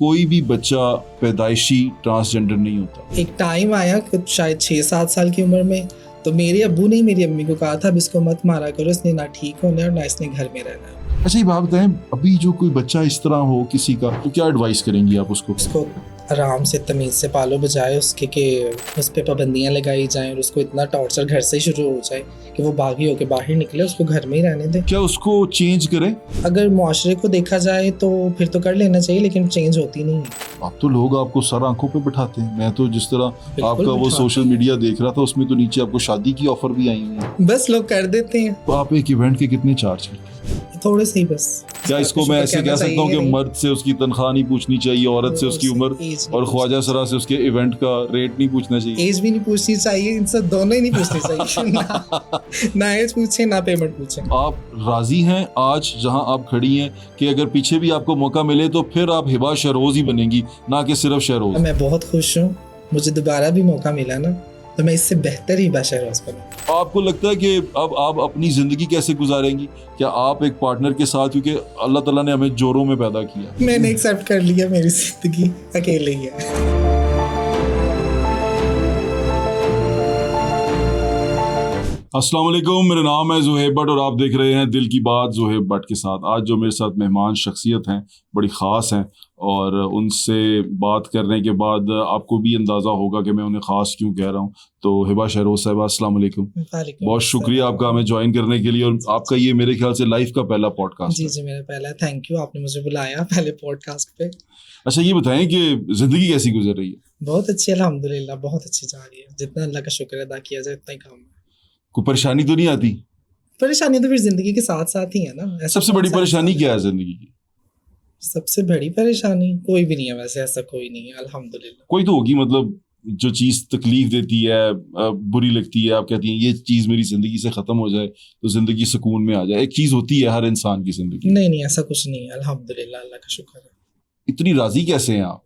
कोई भी बच्चा पैदाइशी ट्रांसजेंडर नहीं होता। एक टाइम आया कि शायद 6-7 साल की उम्र में तो मेरे अब्बू ने मेरी अम्मी को कहा था अब इसको मत मारा करो, इसने ना ठीक होना है और ना इसने घर में रहना है। अच्छा ये बात बताएं, अभी जो कोई बच्चा इस तरह हो किसी का, तो क्या एडवाइस करेंगी आप उसको? उसको आराम से तमीज़ से पालो, बजाय उसके कि उस पर पाबंदियाँ लगाई जाएं और उसको इतना टॉर्चर घर से ही शुरू हो जाए कि वो बागी होकर बाहर निकले। उसको घर में ही रहने दें। क्या उसको चेंज करें? अगर मुआशरे को देखा जाए तो फिर तो कर लेना चाहिए, लेकिन चेंज होती नहीं है। अब तो लोग आपको सर आंखों पे बिठाते हैं। मैं तो जिस तरह बिल्कुल आपका वो बिठाते सोशल हैं। मीडिया देख रहा था, उसमें तो नीचे आपको शादी की ऑफर भी आई हुई है। बस लोग कर देते हैं तो आप एक इवेंट के कितने चार्ज करते हैं? थोड़े से ही बस। क्या इसको मैं ऐसे कह सकता हूँ कि मर्द से उसकी तनख्वाह नहीं पूछनी चाहिए, औरत से उसकी उम्र, और ख्वाजा सरा से उसके इवेंट का रेट नहीं पूछना चाहिए? एज भी नहीं पूछनी चाहिए, इनसे दोनों ही नहीं पूछनी चाहिए। ना एज पूछे ना पेमेंट पूछे। आप राजी हैं आज जहां आप खड़ी हैं कि अगर पीछे भी आपको मौका मिले तो फिर आप हिबा शहरोज ही बनेंगी, ना कि सिर्फ शहरोज? मैं बहुत खुश हूँ, मुझे दोबारा भी मौका मिला ना तो मैं इससे बेहतर ही शहरोज बनूँ। आपको लगता है कि अब आप अपनी जिंदगी कैसे गुजारेंगी? क्या आप एक पार्टनर के साथ, क्योंकि अल्लाह ताला ने हमें जोरों में पैदा किया, मैंने एक्सेप्ट कर लिया मेरी जिंदगी अकेले ही है। अस्सलाम वालेकुम, मेरा नाम है ज़ुहैब भट्ट और आप देख रहे हैं दिल की बात ज़ुहैब भट्ट के साथ। आज जो मेरे साथ मेहमान शख्सियत हैं, बड़ी ख़ास हैं, और उनसे बात करने के बाद आपको भी अंदाज़ा होगा कि मैं उन्हें ख़ास क्यों कह रहा हूँ। तो हिबा शहरोज साहिबा, अस्सलाम वालेकुम। बहुत शुक्रिया आपका हमें ज्वाइन करने के लिए, और आपका ये मेरे ख्याल से लाइफ का पहला पॉडकास्ट है। जी मेरा पहला। थैंक यू, आपने मुझे बुलाया पहले पॉडकास्ट पे। अच्छा ये बताएं कि ज़िंदगी कैसी गुजर रही है? बहुत अच्छी, अल्हम्दुलिल्लाह बहुत अच्छी जा रही है। जितना अल्लाह का शुक्र अदा किया जाए उतना ही काम है। कोई परेशानी तो नहीं आती? परेशानी तो फिर जिंदगी के साथ साथ ही है ना। ऐसा सबसे बड़ी परेशानी क्या है जिंदगी की? सबसे बड़ी परेशानी कोई भी नहीं है वैसे, ऐसा कोई नहीं है अल्हम्दुलिल्लाह। कोई तो होगी, मतलब जो चीज़ तकलीफ देती है, बुरी लगती है, आप कहती हैं ये चीज़ मेरी ज़िंदगी से ख़त्म हो जाए तो ज़िंदगी सुकून में आ जाए। एक चीज़ होती है हर इंसान की ज़िंदगी। नहीं ऐसा कुछ नहीं है अल्हम्दुलिल्लाह, अल्लाह का शुक्र है। इतनी राज़ी कैसे हैं आप?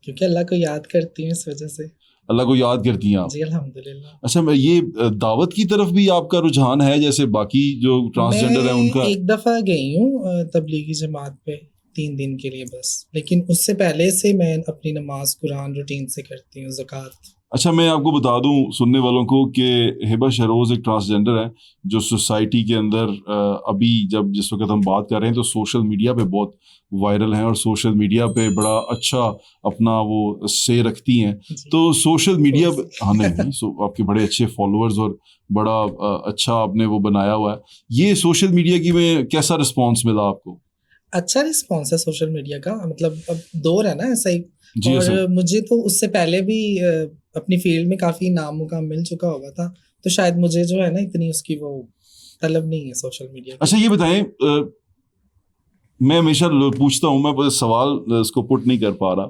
क्योंकि अल्लाह को याद करती हूँ, इस वजह से। अल्लाह को याद करती हैं आप? जी अल्हम्दुलिल्लाह। अच्छा, मैं ये दावत की तरफ भी आपका रुझान है जैसे बाकी जो ट्रांसजेंडर है उनका? एक दफ़ा गई हूँ तबलीगी जमात पे 3 दिन के लिए बस, लेकिन उससे पहले से मैं अपनी नमाज कुरान रूटीन से करती हूँ, ज़कात। अच्छा, मैं आपको बता दूं सुनने वालों को कि हिबा शहरोज एक ट्रांसजेंडर है जो सोसाइटी के अंदर अभी जब जिस वक्त हम बात कर रहे हैं तो सोशल मीडिया पे बहुत वायरल हैं और सोशल मीडिया पे बड़ा अच्छा अपना वो से रखती हैं। तो सोशल मीडिया पे हाँ नहीं आपके बड़े अच्छे फॉलोअर्स और बड़ा अच्छा आपने वो बनाया हुआ है। ये सोशल मीडिया की में कैसा रिस्पॉन्स मिला आपको? अच्छा रिस्पॉन्स है सोशल मीडिया का, मतलब अब दौर है ना ऐसा ही। जी और मुझे तो उससे पहले भी अपनी फील्ड में काफ़ी नाम मुकाम मिल चुका होगा था, तो शायद मुझे जो है ना इतनी उसकी वो तलब नहीं है सोशल मीडिया की। अच्छा ये बताएं, मैं हमेशा पूछता हूँ, मैं सवाल इसको पुट नहीं कर पा रहा।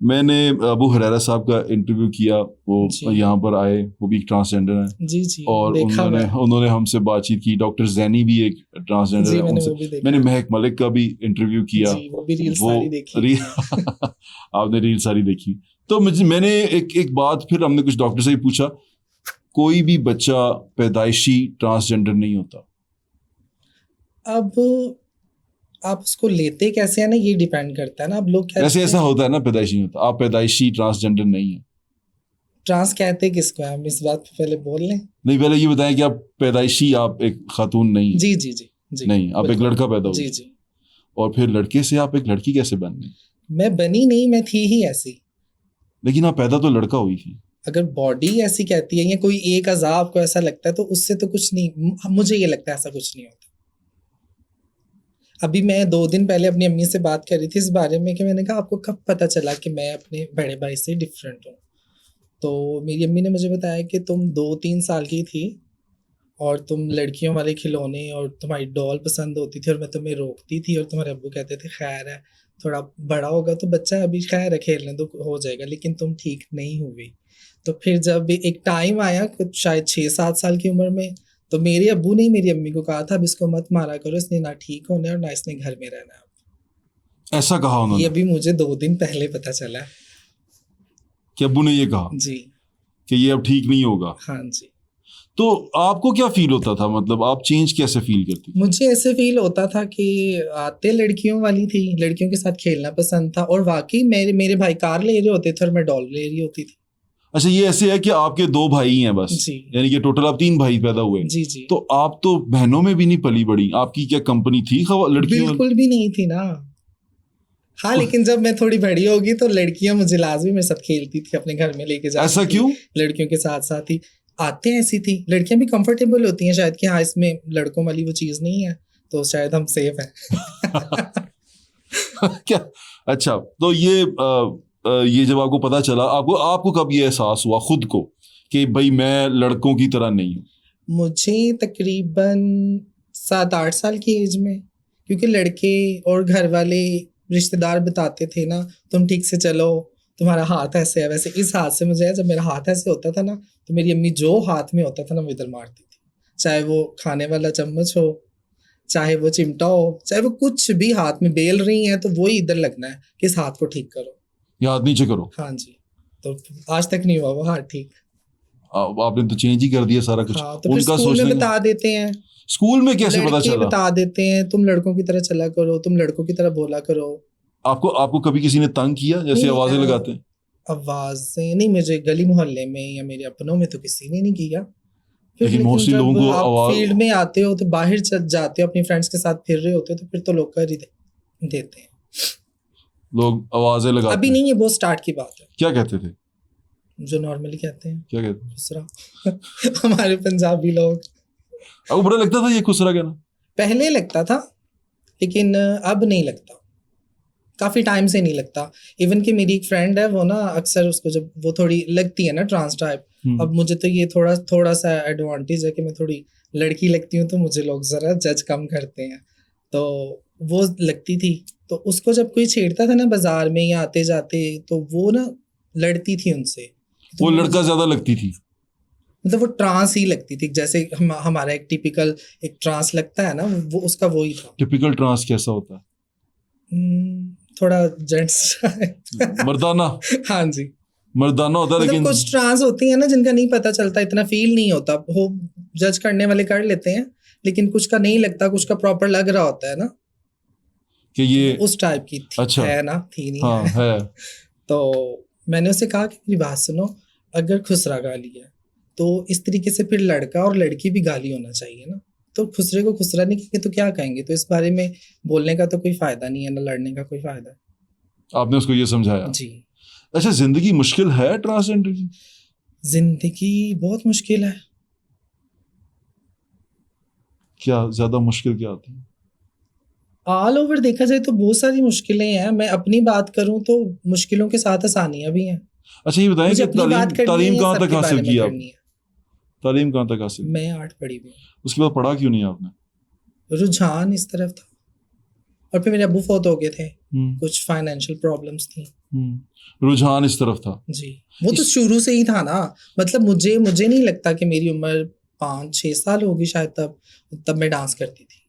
मैंने अबू हुरैरा साहब का इंटरव्यू किया, वो यहाँ पर आए, वो भी ट्रांसजेंडर हैं। जी और उन्होंने हमसे बातचरीफ की। डॉक्टर जैनी भी एक ट्रांसजेंडर है, उनसे मैंने महक मलिक का भी इंटरव्यू किया। वो भी रील सारी देखी। आपने रील सारी देखी। तो मैंने एक बात फिर हमने कुछ डॉक्टर से ही पूछा, कोई भी बच्चा पैदाइशी ट्रांसजेंडर नहीं होता। अब आप उसको लेते कैसे है ना, ये डिपेंड करता है ना। अब लोग वैसे ऐसा होता है ना, पैदाइशी नहीं होता, आप पैदाइशी ट्रांसजेंडर नहीं है। ट्रांस कहते किसको है, हम इस बात पे पहले बोल लें। नहीं, पहले ये बताएं कि आप पैदाइशी, आप एक खातून नहीं है। जी नहीं, आप एक लड़का पैदा हुए। जी। और फिर लड़के से आप एक लड़की कैसे बन गई? मैं बनी नहीं, मैं थी ही ऐसी। लेकिन आप पैदा तो लड़का हुई थी। अगर बॉडी ऐसी कहती है या कोई एक अज़ा आपको ऐसा लगता है तो उससे तो कुछ नहीं, मुझे ये लगता है ऐसा कुछ नहीं होता। अभी मैं 2 दिन पहले अपनी अम्मी से बात कर रही थी इस बारे में कि मैंने कहा आपको कब पता चला कि मैं अपने बड़े भाई से डिफरेंट हूँ? तो मेरी अम्मी ने मुझे बताया कि तुम 2-3 साल की थी और तुम लड़कियों वाले खिलौने और तुम्हारी डॉल पसंद होती थी और मैं तुम्हें रोकती थी और तुम्हारे अब्बू कहते थे खैर है, थोड़ा बड़ा होगा तो बच्चा अभी खैर है, खेलने तो हो जाएगा, लेकिन तुम ठीक नहीं हुई। तो फिर जब एक टाइम आया कुछ शायद 6-7 साल की उम्र में तो मेरे अब्बू ने मेरी अम्मी को कहा था अब इसको मत मारा करो, इसने ना ठीक होना है और ना इसने घर में रहना है। ऐसा कहा उन्होंने? ये अभी मुझे 2 दिन पहले पता चला कि अब्बू ने ये कहा जी कि ये अब ठीक नहीं होगा। हाँ जी। तो आपको क्या फील होता था, मतलब आप चेंज कैसे फील करती थी? मुझे ऐसे फील होता था कि आते लड़कियों वाली थी, लड़कियों के साथ खेलना पसंद था, और वाकई मेरे मेरे भाई कार ले रहे होते थे और मैं डॉल ले रही होती थी। अच्छा, ये ऐसे है कि आपके 2 भाई हैं बस, जी यानी कि टोटल आप 3 भाई पैदा हुए। जी जी। तो आप तो बहनों में भी नहीं पली बड़ी, आपकी क्या कंपनी थी लड़कियों वाली? बिल्कुल भी नहीं थी ना। हाँ, लेकिन जब मैं थोड़ी बड़ी होगी तो लड़कियां मुझे लाजमी मेरे साथ खेलती थी, अपने घर में लेके जाती ऐसा थी। क्यों? लड़कियों के साथ साथ ही आते हैं, ऐसी थी लड़कियां भी कंफर्टेबल होती हैं शायद कि हाँ इसमें लड़कों वाली वो चीज नहीं है, तो शायद हम सेफ हैं। क्या? अच्छा, तो ये जब आपको पता चला, आपको आपको कब ये एहसास हुआ खुद को कि भाई मैं लड़कों की तरह नहीं हूँ? मुझे तकरीबन 7-8 साल की एज में, क्योंकि लड़के और घर वाले रिश्तेदार बताते थे ना, तुम ठीक से चलो, तुम्हारा हाथ ऐसे है वैसे। इस हाथ से मुझे है, जब मेरा हाथ ऐसे होता था ना, तो मेरी अम्मी जो हाथ में होता था ना वो इधर मारती थी, चाहे वो खाने वाला चम्मच हो, चाहे वो चिमटा हो, चाहे वो कुछ भी हाथ में बेल रही है तो वो ही इधर लगना है कि इस हाथ को ठीक करो। याद नीचे करो। हाँ जी। तो आज तक नहीं हुआ वो हाथ ठीक। आपने तो चेंज ही कर दिया सारा कुछ। हाँ, तो फिर उनका स्कूल में सोचने का बता देते हैं, स्कूल में कैसे पता लड़के चला? बता देते हैं तुम लड़कों की तरह चला करो, तुम लड़कों की तरह बोला करो। आपको आपको कभी किसी ने तंग किया, जैसे नहीं, आवाजें लगाते हैं? आवाजें नहीं, मुझे गली मोहल्ले में या मेरे अपनों में तो किसी ने नहीं किया। फिर लेकिन लेकिन मोस्टली लोगों जब को आप आवाज, फील्ड में आते हो तो बाहर चल जाते हो, अपने फ्रेंड्स के साथ फिर रहे होते हो, तो फिर तो लोग कर ही देते हैं। लोग आवाजें लगाते अभी हैं। नहीं, ये बहुत स्टार्ट की बात है, क्या कहते थे? जो नॉर्मली कहते हैं क्या कहते थे? खुसरा। हमारे पंजाबी लोग। आपको बुरा लगता था ये खुसरा कहना? पहले लगता था, लेकिन अब नहीं लगता, काफी टाइम से नहीं लगता। इवन कि मेरी एक फ्रेंड है, वो ना अक्सर उसको जब वो थोड़ी लगती है ना ट्रांस टाइप, अब मुझे तो ये थोड़ा थोड़ा सा एडवांटेज है कि मैं थोड़ी लड़की लगती हूँ, तो मुझे लोग जरा जज कम करते हैं। तो वो लगती थी, तो उसको जब कोई छेड़ता था ना बाजार में या आते जाते, तो वो ना लड़ती थी उनसे। तो वो लड़का मुझे- ज्यादा लगती थी? मतलब वो ट्रांस ही लगती थी, जैसे हमारा एक टिपिकल एक ट्रांस लगता है ना, वो उसका वो ही था। टिपिकल ट्रांस कैसा होता है? थोड़ा जेंट्स। मर्दाना? हाँ जी। मर्दाना होता है, मतलब लेकिन कुछ ट्रांस होती है ना जिनका नहीं पता चलता, इतना फील नहीं होता, वो जज करने वाले कर लेते हैं, लेकिन कुछ का नहीं लगता, कुछ का प्रॉपर लग रहा होता है ना, कि ये उस टाइप की थी। अच्छा। है ना, थी नहीं हाँ है। है। तो मैंने उसे कहा कि मेरी बात सुनो, अगर खुसरा गाली है तो इस तरीके से फिर लड़का और लड़की भी गाली होना चाहिए ना, तो खुसरे को खुसरा नहीं कहेंगे तो क्या कहेंगे? तो इस बारे में बोलने का तो कोई फायदा नहीं है, ना लड़ने का कोई फायदा है। आपने उसको ये समझाया? जी। अच्छा, जिंदगी मुश्किल है ट्रांसजेंडर की? जिंदगी बहुत मुश्किल है। क्या ज्यादा मुश्किल क्या आती है? ऑल ओवर देखा जाए तो बहुत सारी मुश्किलें हैं। मैं अपनी बात करूं तो मुश्किलों के साथ आसानियां भी हैं। अच्छा, ये बताएं मुझे कि अपनी बात करनी तालीम है, कहाँ तक सबके हासिल बारे में की आप? करनी है। तालीम कहाँ तक हासिल की? मैं 8 पढ़ी हुई हूँ। उसके बाद पढ़ा क्यों नहीं आपने? रुझान इस तरफ था, और फिर मेरे अब्बू फौत हो गए थे, हम्म, कुछ फाइनेंशियल प्रॉब्लम्स थी। रुझान इस तरफ था। जी, वो तो शुरू से ही था ना। मतलब मुझे मुझे नहीं लगता कि मेरी उम्र 5-6 साल होगी शायद, तब मैं डांस करती थी,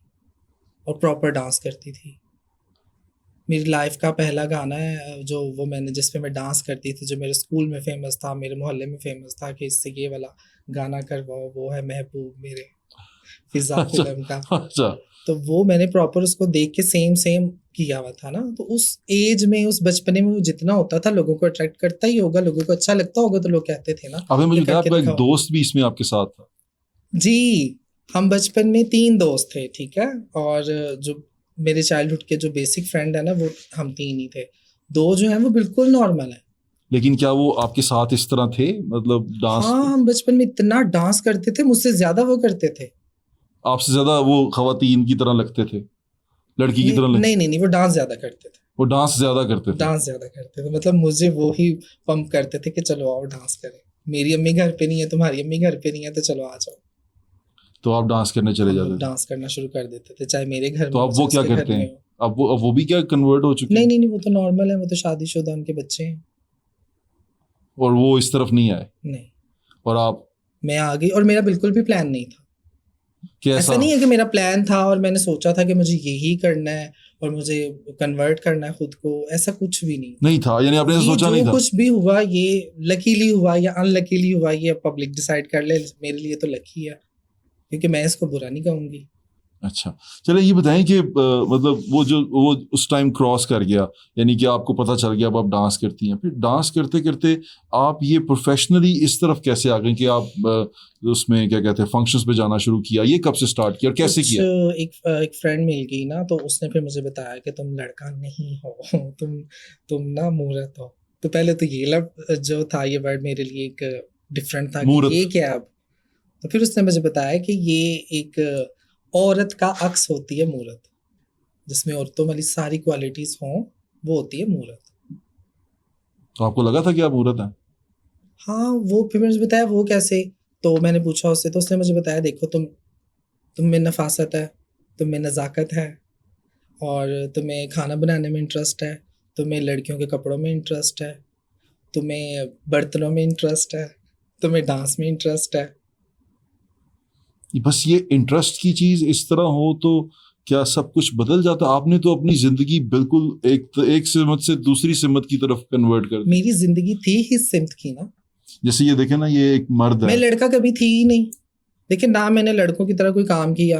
और प्रॉपर डांस करती थी। मेरी लाइफ का पहला गाना है जो वो मैंने जिस पे मैं डांस करती थी, जो मेरे स्कूल में फेमस था, मेरे मोहल्ले में फेमस था कि इससे ये वाला गाना करवाओ, वो है महबूब मेरे, फिजा अच्छा फिल्म का। अच्छा। तो वो मैंने प्रॉपर उसको देख के सेम सेम किया हुआ था ना। तो उस एज में, उस बचपने में वो जितना होता था, लोगों को अट्रैक्ट करता ही होगा, लोगों को अच्छा लगता होगा, तो लोग कहते थे ना अभी मुझे ये बताया, करके आपका एक दिखाओ। दोस्त भी इसमें आपके साथ था? जी, हम बचपन में 3 दोस्त थे, ठीक है, और जो मेरे चाइल्डहुड के जो बेसिक फ्रेंड है ना, वो हम 3 ही थे। 2 जो हैं वो बिल्कुल नॉर्मल है। लेकिन क्या वो आपके साथ इस तरह थे, मतलब डांस? हाँ, हम बचपन में इतना डांस करते थे, मुझसे ज्यादा वो करते थे। आपसे ज्यादा वो खवातीन की तरह लगते थे, लड़की की नहीं तरह नहीं नहीं नहीं, वो डांस ज्यादा करते थे। वो डांस ज्यादा करते थे? डांस ज्यादा करते थे, मतलब मुझे वो ही पंप करते थे कि चलो आओ डांस करें, मेरी अम्मी घर पे नहीं है, तुम्हारी अम्मी घर पे नहीं है, तो चलो आ जाओ। तो आप डांस करने चले हम लोग जाते थे? डांस करना शुरू कर देते थे, चाहे मेरे घर तो में हो, अब वो चाहे क्या उसके घर करते में हैं? हो। अब वो भी क्या कन्वर्ट हो चुके नहीं हैं? नहीं नहीं, वो तो नॉर्मल है, वो तो शादीशुदा, उनके बच्चे हैं। और वो इस तरफ नहीं आए? नहीं, और आप? मैं आ गई, और मेरा बिल्कुल भी प्लान नहीं था। कैसा? ऐसा नहीं है कि मेरा प्लान था और मैंने सोचा था कि मुझे यही करना है और मुझे कन्वर्ट करना है खुद को, ऐसा कुछ भी नहीं। नहीं था, यानी आपने ये सोचा नहीं जो था? कुछ भी हुआ ये लकीली हुआ या अनलकीली हुआ, ये पब्लिक डिसाइड कर ले। मेरे लिए तो लकी है, क्योंकि मैं इसको बुरा नहीं कहूंगी। अच्छा, चले ये बताएं कि मतलब वो उस टाइम क्रॉस कर गया, यानी कि आपको पता चल गया अब आप डांस करती हैं, फिर डांस करते करते आप ये प्रोफेशनली इस तरफ कैसे आ गए कि आप उसमें क्या कहते हैं फंक्शंस पे जाना शुरू किया? ये कब से स्टार्ट किया और कैसे कुछ किया? एक फ्रेंड मिल गई ना, तो उसने फिर मुझे बताया कि तुम लड़का नहीं हो, तुम ना मूर्त हो। तो पहले तो ये जो था, ये वर्ड मेरे लिए एक डिफरेंट था मूर्त। कि ये क्या अब। तो फिर उसने मुझे बताया कि ये एक औरत का अक्स होती है मूर्त, जिसमें औरतों वाली सारी क्वालिटीज हों, वो होती है मूर्त। तो आपको लगा था कि आप मूर्त हैं? हाँ, वो फिर मुझे बताया वो कैसे। तो मैंने पूछा उससे, तो उसने मुझे बताया देखो तुम में नफासत है, तुम में नज़ाकत है, और तुम्हें खाना बनाने में इंटरेस्ट है, तुम्हें लड़कियों के कपड़ों में इंटरेस्ट है, तुम्हें बर्तनों में इंटरेस्ट है, तुम्हें डांस में इंटरेस्ट है। बस ये इंटरेस्ट की चीज इस तरह हो तो क्या सब कुछ बदल जाता? आपने तो अपनी जिंदगी बिल्कुल एक सिमत से दूसरी सिमत की तरफ कन्वर्ट कर दी। मेरी जिंदगी थी ही सिमत की ना। जैसे ये देखे ना, ये एक मर्द मैं है। लड़का कभी थी ही नहीं। देखिए ना, मैंने लड़कों की तरह कोई काम किया,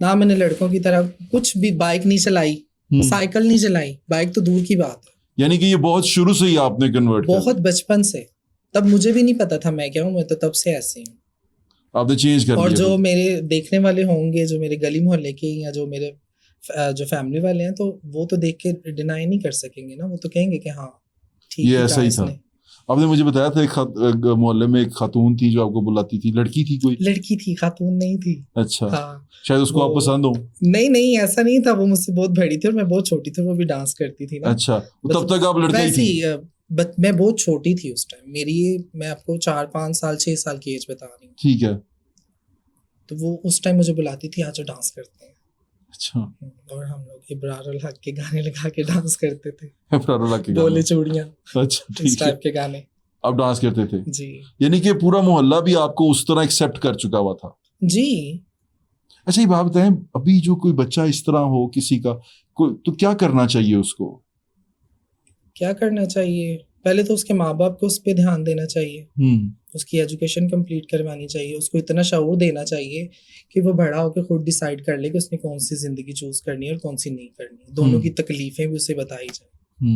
ना मैंने लड़कों की तरह कुछ भी, बाइक नहीं चलाई, साइकिल नहीं चलाई, बाइक तो दूर की बात है। यानी कि ये बहुत शुरू से ही आपने कन्वर्ट कर बहुत बचपन से। तब मुझे भी नहीं पता था मैं क्या हूँ, मैं तो तब से ऐसे हूँ। आपने चेंज कर और दिया जो बिल्कुल। मेरे देखने वाले होंगे, जो मेरे गली मोहल्ले के या जो मेरे जो फैमिली वाले हैं, तो वो तो देख के डिनाई नहीं कर सकेंगे ना, वो तो कहेंगे कि हाँ ठीक ये ही ऐसा कहा ही था। इसने। आपने मुझे बताया था एक मोहल्ले में एक खातून थी जो आपको बुलाती थी, लड़की थी कोई? लड़की थी, खातून नहीं थी। अच्छा। हाँ, शायद उसको आप वो पसंद हो। नहीं ऐसा नहीं था, वो मुझसे बहुत बड़ी थी और मैं बहुत छोटी थी, वो भी डांस करती थी ना। अच्छा, बस तब तक आप लड़का ही वैसे थी? ही, मैं बहुत छोटी थी उस टाइम। मैं आपको 4-5 साल 6 साल की एज बता रही हूँ। ठीक है। तो वो उस टाइम मुझे बुलाती थी, आज डांस करते हैं। अच्छा। और हम लोग इब्रार हक के गाने लगा के डांस करते थे, फरारुल्लाह के बोले गाने। चूड़ियां, अच्छा इस ठीक है। टाइप के गाने। आप डांस करते थे? जी यानी कि पूरा मोहल्ला भी आपको उस तरह एक्सेप्ट कर चुका हुआ था? जी। अच्छा, ये बात बताएं, अभी जो कोई बच्चा इस तरह हो किसी का, तो क्या करना चाहिए उसको? क्या करना चाहिए? पहले तो उसके माँ बाप को उस पर ध्यान देना चाहिए, उसकी एजुकेशन कंप्लीट करवानी चाहिए, उसको इतना शऊर देना चाहिए कि वो बड़ा होकर खुद डिसाइड कर ले कि उसने कौन सी जिंदगी चूज करनी है और कौन सी नहीं करनी। दोनों की तकलीफें भी उसे बताई जाए।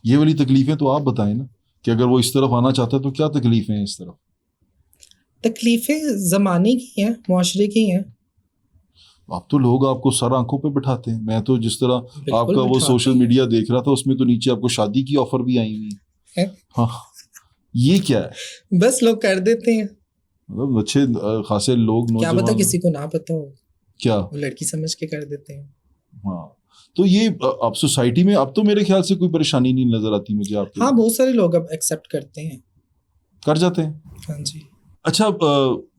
ये वाली तकलीफें तो आप बताएं ना, कि अगर वो इस तरफ आना चाहता है तो क्या तकलीफें हैं इस तरफ? तकलीफें जमाने की हैं, मुआशरे की हैं। अब तो लोग आपको सर आंखों पे बिठाते हैं। मैं तो जिस तरह बिल्कुल आपका वो बिठाते सोशल हैं। मीडिया देख रहा था, उसमें तो नीचे आपको शादी की ऑफर भी आई हुई है। हैं? हाँ, ये क्या है? बस लोग कर देते हैं, मतलब अच्छे खासे लोग, क्या पता नौजवान। किसी को ना पता हो, क्या? वो लड़की समझ के कर देते हैं। हाँ, तो ये अब सोसाइटी में अब तो मेरे ख्याल से कोई परेशानी नहीं नजर आती मुझे आपके। हाँ, बहुत सारे लोग अब एक्सेप्ट करते हैं। कर जाते हैं। हाँ जी। अच्छा,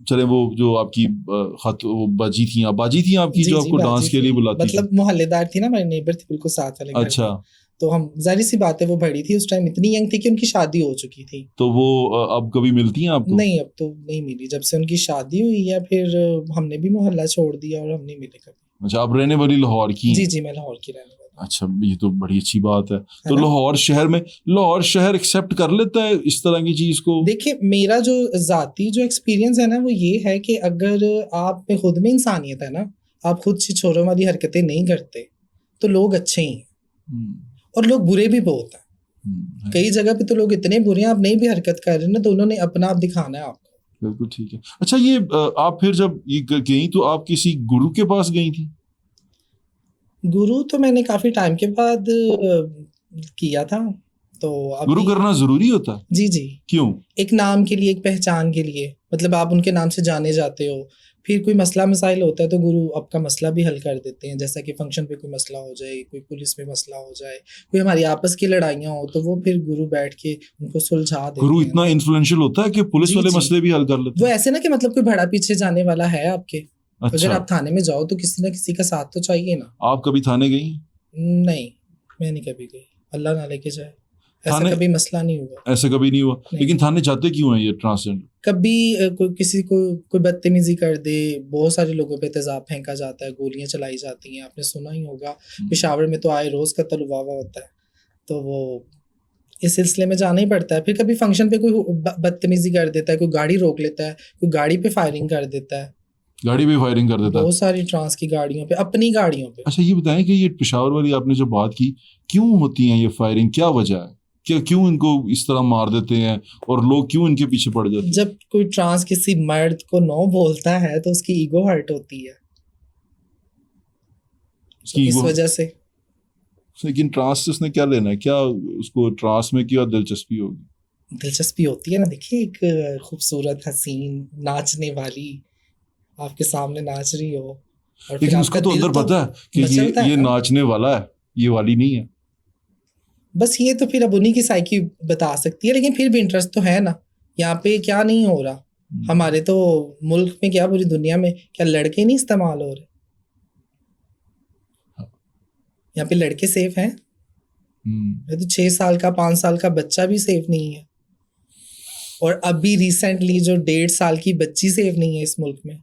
चले वो जो आपकी वो बाजी थी आपकी, जी जो जी, आपको डांस बाजी के लिए थी। बुलाती थी? मतलब मोहल्लेदार थी ना, हमारे नेबर थी, बिल्कुल साथ वाले घर अच्छा। में। तो हम, जाहिर सी बात है, वो बड़ी थी उस टाइम, इतनी यंग थी कि उनकी शादी हो चुकी थी। तो वो अब कभी मिलती हैं आपको? नहीं, अब तो नहीं मिली। जब से उनकी शादी हुई है, फिर हमने भी मोहल्ला छोड़ दिया और हम नहीं मिले कभी। अच्छा, आप रहने वाली लाहौर की हैं? जी जी, मैं लाहौर की रहने वाली। अच्छा, ये तो बड़ी अच्छी बात है। तो ना? लाहौर शहर एक्सेप्ट कर लेता है इस तरह की चीज को? देखिए, मेरा जो जाती जो एक्सपीरियंस है ना, वो ये है कि अगर आप में खुद में इंसानियत है ना, आप खुद से छोरों वाली हरकतें नहीं करते, तो लोग अच्छे ही हैं। और लोग बुरे भी बहुत हैं। कई जगह पे तो लोग इतने बुरे हैं, आप नहीं भी हरकत कर रहे ना, तो उन्होंने अपना आप दिखाना है आपको। बिल्कुल ठीक है। अच्छा, ये आप फिर जब ये गई तो आप किसी गुरु के पास गई थी? गुरु तो मैंने काफी टाइम के बाद किया था। तो गुरु अभी करना जरूरी होता है? जी जी, क्यों? एक नाम के लिए, एक पहचान के लिए, मतलब आप उनके नाम से जाने जाते हो। फिर कोई मसला मसाइल होता है तो गुरु आपका मसला भी हल कर देते हैं। जैसा कि फंक्शन पे कोई मसला हो जाए, कोई पुलिस में मसला हो जाए, कोई हमारी आपस की लड़ाइयाँ हो, तो वो फिर गुरु बैठ के उनको सुलझा देते गुरु हैं। इतना इन्फ्लुएंशियल होता है कि पुलिस जी, वाले जी। मसले भी हल कर लेते वो हैं? ऐसे ना कि मतलब कोई भड़ा पीछे जाने वाला है आपके। अगर अच्छा, आप थाने में जाओ तो किसी ना किसी का साथ तो चाहिए ना। आप कभी थाने गई? नहीं, मैं नहीं कभी गई, अल्लाह ना लेके जाए। ऐसा थाने कभी मसला नहीं हुआ। ऐसे कभी नहीं हुआ। नहीं। लेकिन थाने जाते क्यों हैं ये ट्रांसजेंडर? कभी कोई किसी को कोई बदतमीजी कर दे, बहुत सारे लोगों पे तेजाब फेंका जाता है, गोलियां चलाई जाती हैं, आपने सुना ही होगा। पेशावर में तो आए रोज कत्ल हुआ हुआ होता है, तो वो इस सिलसिले में जाना ही पड़ता है। फिर कभी फंक्शन पे कोई बदतमीजी कर देता है, कोई गाड़ी रोक लेता है, कोई गाड़ी पे फायरिंग कर देता है, गाड़ी पे फायरिंग कर देता है। बहुत सारी ट्रांस की गाड़ियों पे, अपनी गाड़ियों पे। अच्छा ये बताएं कि ये पेशावर वाली आपने जो बात की, क्यों होती हैं ये फायरिंग, क्या वजह है, क्या क्यों इनको इस तरह मार देते हैं और लोग क्यों इनके पीछे पड़ जाते हैं? जब कोई ट्रांस किसी मर्द को नो बोलता है तो उसकी ईगो हर्ट होती है, उसकी इस ईगो, वजह से। लेकिन ट्रांस से उसने क्या लेना है, क्या उसको ट्रांस में क्या दिलचस्पी होगी? दिलचस्पी होती है ना, देखिए एक खूबसूरत हसीन नाचने वाली आपके सामने नाच रही हो, और फिर लेकिन उसको आपका तो दिल अंदर पता है कि मचलता है ये ना। नाचने वाला है, ये वाली नहीं है। बस ये तो फिर अब उन्हीं की साइकी बता सकती है, लेकिन फिर भी इंटरेस्ट तो है ना। यहाँ पे क्या नहीं हो रहा, हमारे तो मुल्क में क्या पूरी दुनिया में क्या लड़के नहीं इस्तेमाल हो रहे? यहाँ पे लड़के सेफ हैं? ये तो 6 साल का 5 साल का बच्चा भी सेफ नहीं है, और अभी रिसेंटली जो 1.5 साल की बच्ची सेफ नहीं है इस मुल्क में।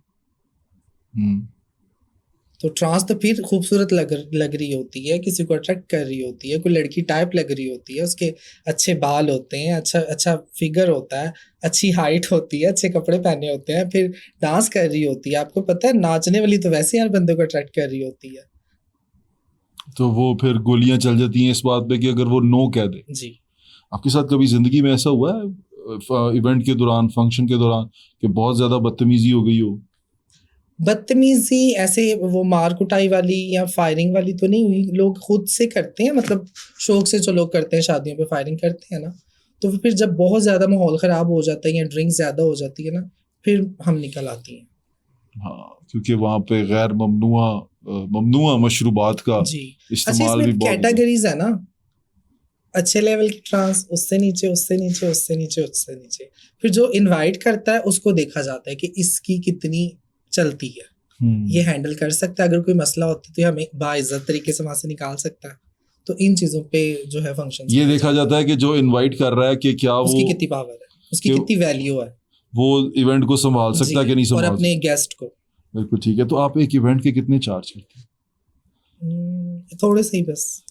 तो ट्रांस तो फिर खूबसूरत लग रही होती है, किसी को अट्रैक्ट कर रही होती है, कोई लड़की टाइप लग रही होती है, उसके अच्छे बाल होते हैं, अच्छा फिगर होता है, अच्छी हाइट होती है, अच्छे कपड़े पहने होते हैं, फिर डांस कर रही होती है। आपको पता है नाचने वाली तो वैसे हर बंदे को अट्रैक्ट कर रही होती है। तो वो फिर गोलियां चल जाती हैं इस बात पे कि अगर वो नो कह दे। जी। आपके साथ कभी जिंदगी में ऐसा हुआ है इवेंट के दौरान, फंक्शन के दौरान, कि बहुत ज्यादा बदतमीजी हो गई हो? बदतमीजी ऐसे वो मार कुटाई वाली या फायरिंग वाली तो नहीं हुई, लोग खुद से करते हैं, मतलब शौक से जो लोग करते हैं शादियों पे फायरिंग करते हैं ना, तो फिर जब बहुत ज्यादा माहौल खराब हो जाता है या ड्रिंक ज्यादा हो जाती है ना, फिर हम निकल आती हैं। हाँ, क्योंकि वहां पे गैर ममनुआ मशरूबात का जी। इस्तेमाल भी बहुत होता है। कैटेगरीज है ना, अच्छे लेवल की ट्रांस, उससे नीचे, उससे नीचे, उससे नीचे, उससे नीचे, फिर जो इनवाइट करता है उसको देखा जाता है कि इसकी कितनी चलती है, ये हैंडल कर सकता है, अगर कोई मसला होता है तो ये हमें बाइज्जत तरीके से वहां से निकाल सकता है। तो इन चीजों पे जो है फंक्शन ये देखा जाता है कि जो इनवाइट कर रहा है कि क्या उसकी वो, कितनी पावर है, उसकी कितनी वैल्यू है, वो इवेंट को संभाल सकता है कि नहीं और संभाल अपने गेस्ट को। बिल्कुल ठीक है। तो आप एक इवेंट के कितने चार्ज करते हैं? थोड़े से ही बस।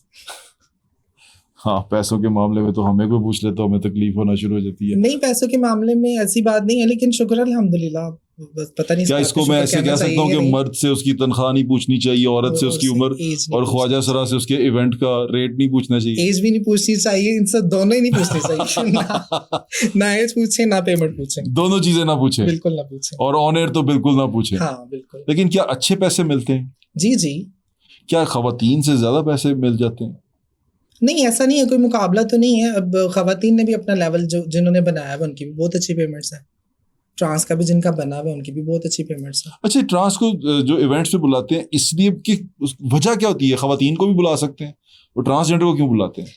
हाँ, पैसों के मामले में तो हमें कोई पूछ ले तो हमें तकलीफ होना शुरू हो जाती है। नहीं, पैसों के मामले में ऐसी बात नहीं है, लेकिन शुक्र अल्हम्दुलिल्लाह, बस पता नहीं क्या इसको मैं ऐसे कह सकता हूँ कि मर्द से उसकी तनख्वाह नहीं पूछनी चाहिए, औरत से उसकी उम्र, और ख्वाजा सरा से उसके इवेंट का रेट नहीं पूछना चाहिए? एज भी नहीं पूछनी चाहिए, इनसे दोनों ही नहीं पूछनी चाहिए। ना एज पूछे ना पेमेंट पूछे, दोनों चीजें ना पूछे, बिल्कुल ना पूछे, और ऑन एयर तो बिल्कुल ना पूछे। हाँ बिल्कुल। लेकिन क्या अच्छे पैसे मिलते हैं? जी जी। क्या खवातीन से ज्यादा पैसे मिल जाते हैं? नहीं, ऐसा नहीं है, कोई मुकाबला तो नहीं है। अब खवातीन ने भी अपना लेवल जो जिन्होंने बनाया है उनकी भी बहुत अच्छी पेमेंट्स हैं, ट्रांस का भी जिनका बना हुआ है उनकी भी बहुत अच्छी पेमेंट्स हैं। अच्छा, ट्रांस को जो इवेंट्स पे बुलाते हैं इसलिए कि वजह क्या होती है? खवातीन को भी बुला सकते हैं, और ट्रांसजेंडर को क्यों बुलाते हैं?